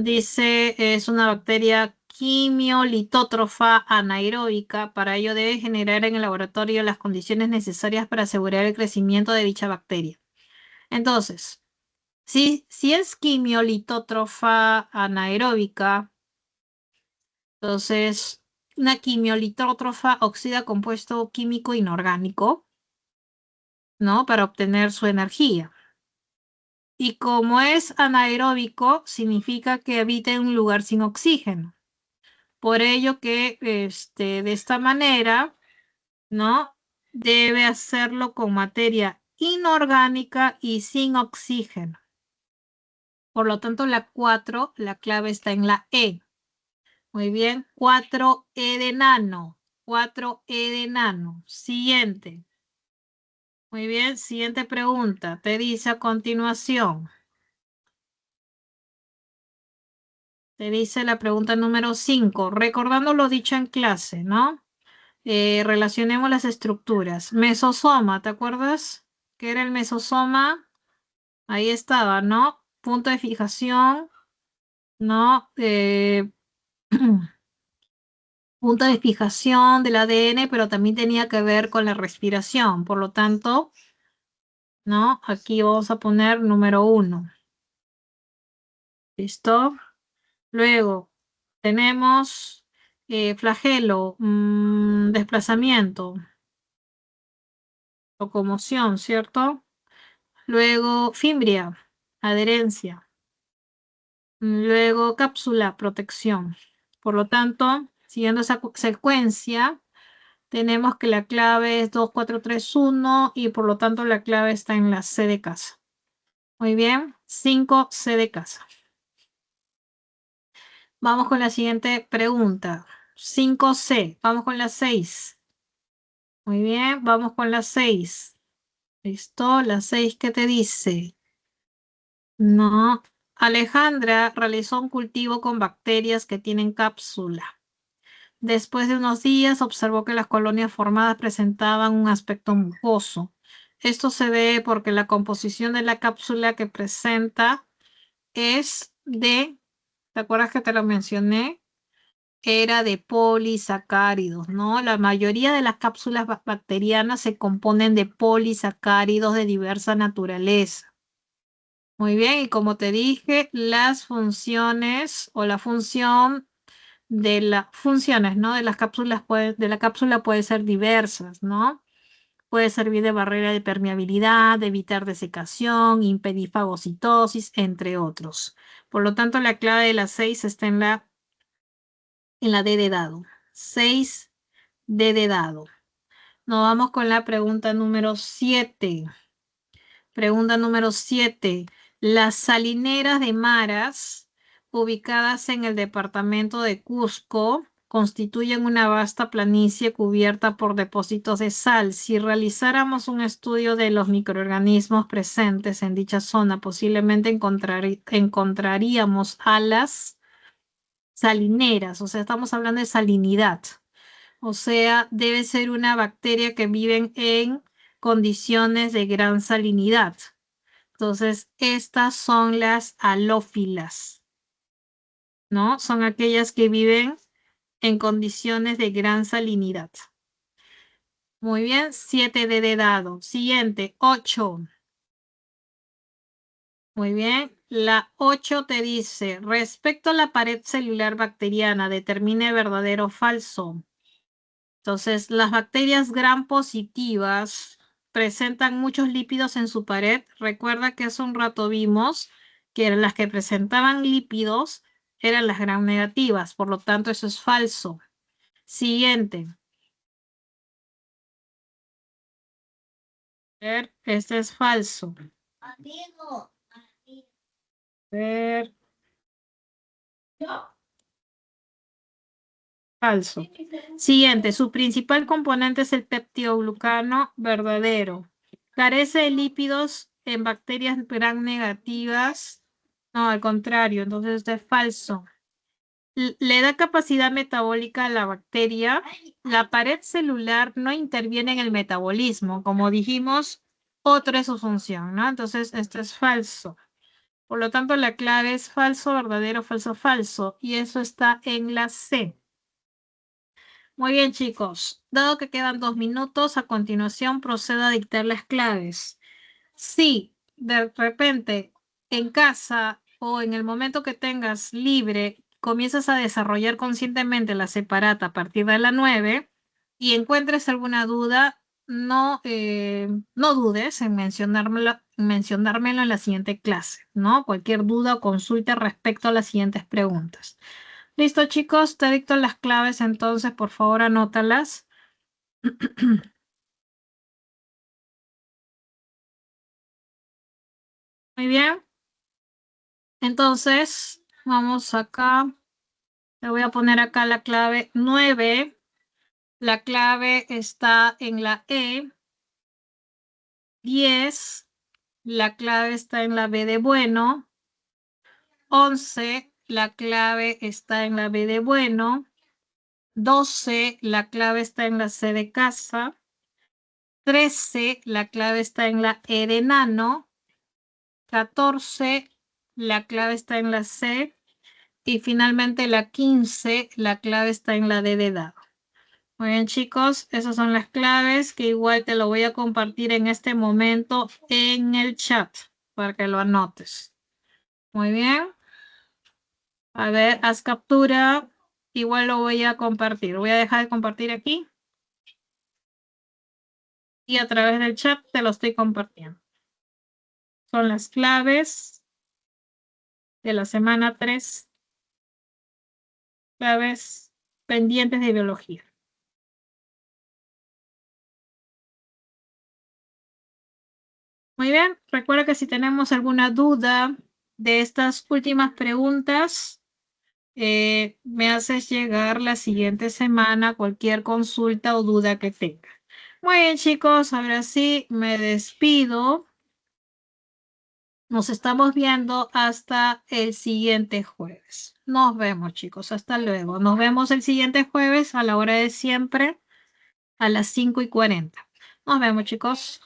Dice, es una bacteria quimiolitótrofa anaeróbica. Para ello debe generar en el laboratorio las condiciones necesarias para asegurar el crecimiento de dicha bacteria. Entonces, si es quimiolitótrofa anaeróbica, entonces una quimiolitótrofa oxida compuesto químico inorgánico, ¿no? Para obtener su energía. Y como es anaeróbico, significa que habita en un lugar sin oxígeno. Por ello que de esta manera, ¿no? Debe hacerlo con materia inorgánica y sin oxígeno. Por lo tanto, la 4, la clave está en la E. Muy bien, 4E de nano. 4E de nano. Siguiente. Muy bien, siguiente pregunta. Te dice a continuación. Te dice la pregunta número 5, recordando lo dicho en clase, ¿no? Relacionemos las estructuras. Mesosoma, ¿te acuerdas? ¿Qué era el mesosoma? Ahí estaba, ¿no? Punto de fijación, ¿no? Punto de fijación del ADN, pero también tenía que ver con la respiración. Por lo tanto, ¿no? Aquí vamos a poner número 1. ¿Listo? Luego tenemos flagelo, desplazamiento, locomoción, ¿cierto? Luego fimbria, adherencia. Luego cápsula, protección. Por lo tanto, siguiendo esa secuencia, tenemos que la clave es 2431 y por lo tanto la clave está en la C de casa. Muy bien, 5C de casa. Vamos con la siguiente pregunta. 5C, vamos con la 6. Muy bien, vamos con la 6. ¿Listo? La 6, ¿qué te dice? No. Alejandra realizó un cultivo con bacterias que tienen cápsula. Después de unos días observó que las colonias formadas presentaban un aspecto mucoso. Esto se debe porque la composición de la cápsula que presenta es de, ¿te acuerdas que te lo mencioné? Era de polisacáridos, ¿no? La mayoría de las cápsulas bacterianas se componen de polisacáridos de diversa naturaleza. Muy bien, y como te dije, las funciones o la función de las funciones, ¿no? De las cápsulas de la cápsula puede ser diversas, ¿no? Puede servir de barrera de permeabilidad, de evitar desecación, impedir fagocitosis, entre otros. Por lo tanto, la clave de la 6 está en la D de dado. 6D de dado. Nos vamos con la pregunta número 7. Pregunta número 7. Las salineras de Maras, ubicadas en el departamento de Cusco, constituyen una vasta planicie cubierta por depósitos de sal. Si realizáramos un estudio de los microorganismos presentes en dicha zona, posiblemente encontraríamos a las salineras, o sea, estamos hablando de salinidad. O sea, debe ser una bacteria que viven en condiciones de gran salinidad. Entonces, estas son las halófilas, ¿no? Son aquellas que viven en condiciones de gran salinidad. Muy bien, 7 de dado. Siguiente, 8. Muy bien, la 8 te dice, respecto a la pared celular bacteriana, determine verdadero o falso. Entonces, las bacterias gram positivas presentan muchos lípidos en su pared. Recuerda que hace un rato vimos que las que presentaban lípidos eran las gram negativas, por lo tanto, eso es falso. Siguiente. A ver, este es falso. Ver, falso. Siguiente, su principal componente es el peptidoglucano verdadero. Carece de lípidos en bacterias gram negativas. No, al contrario, entonces esto es falso. Le da capacidad metabólica a la bacteria. La pared celular no interviene en el metabolismo. Como dijimos, otra es su función, ¿no? Entonces, esto es falso. Por lo tanto, la clave es falso, verdadero, falso, falso. Y eso está en la C. Muy bien, chicos. Dado que quedan 2 minutos, a continuación procedo a dictar las claves. Si de repente en casa o en el momento que tengas libre comienzas a desarrollar conscientemente la separata a partir de la 9 y encuentres alguna duda, no dudes en mencionármelo en la siguiente clase, ¿no? Cualquier duda o consulta respecto a las siguientes preguntas. Listo, chicos, te dicto las claves, entonces por favor anótalas. Muy bien. Entonces, vamos acá. Le voy a poner acá la clave 9. La clave está en la E. 10. La clave está en la B de bueno. 11. La clave está en la B de bueno. 12. La clave está en la C de casa. 13. La clave está en la E de enano. 14. La clave está en la C. Y finalmente la 15. La clave está en la D de dado. Muy bien, chicos, esas son las claves que igual te lo voy a compartir en este momento en el chat para que lo anotes. Muy bien. A ver, haz captura. Igual lo voy a compartir. Voy a dejar de compartir aquí y a través del chat te lo estoy compartiendo. Son las claves de la semana 3. Claves pendientes de biología. Muy bien, recuerda que si tenemos alguna duda de estas últimas preguntas, me haces llegar la siguiente semana cualquier consulta o duda que tenga. Muy bien, chicos, ahora sí me despido. Nos estamos viendo hasta el siguiente jueves. Nos vemos, chicos. Hasta luego. Nos vemos el siguiente jueves a la hora de siempre, a las 5:40. Nos vemos, chicos.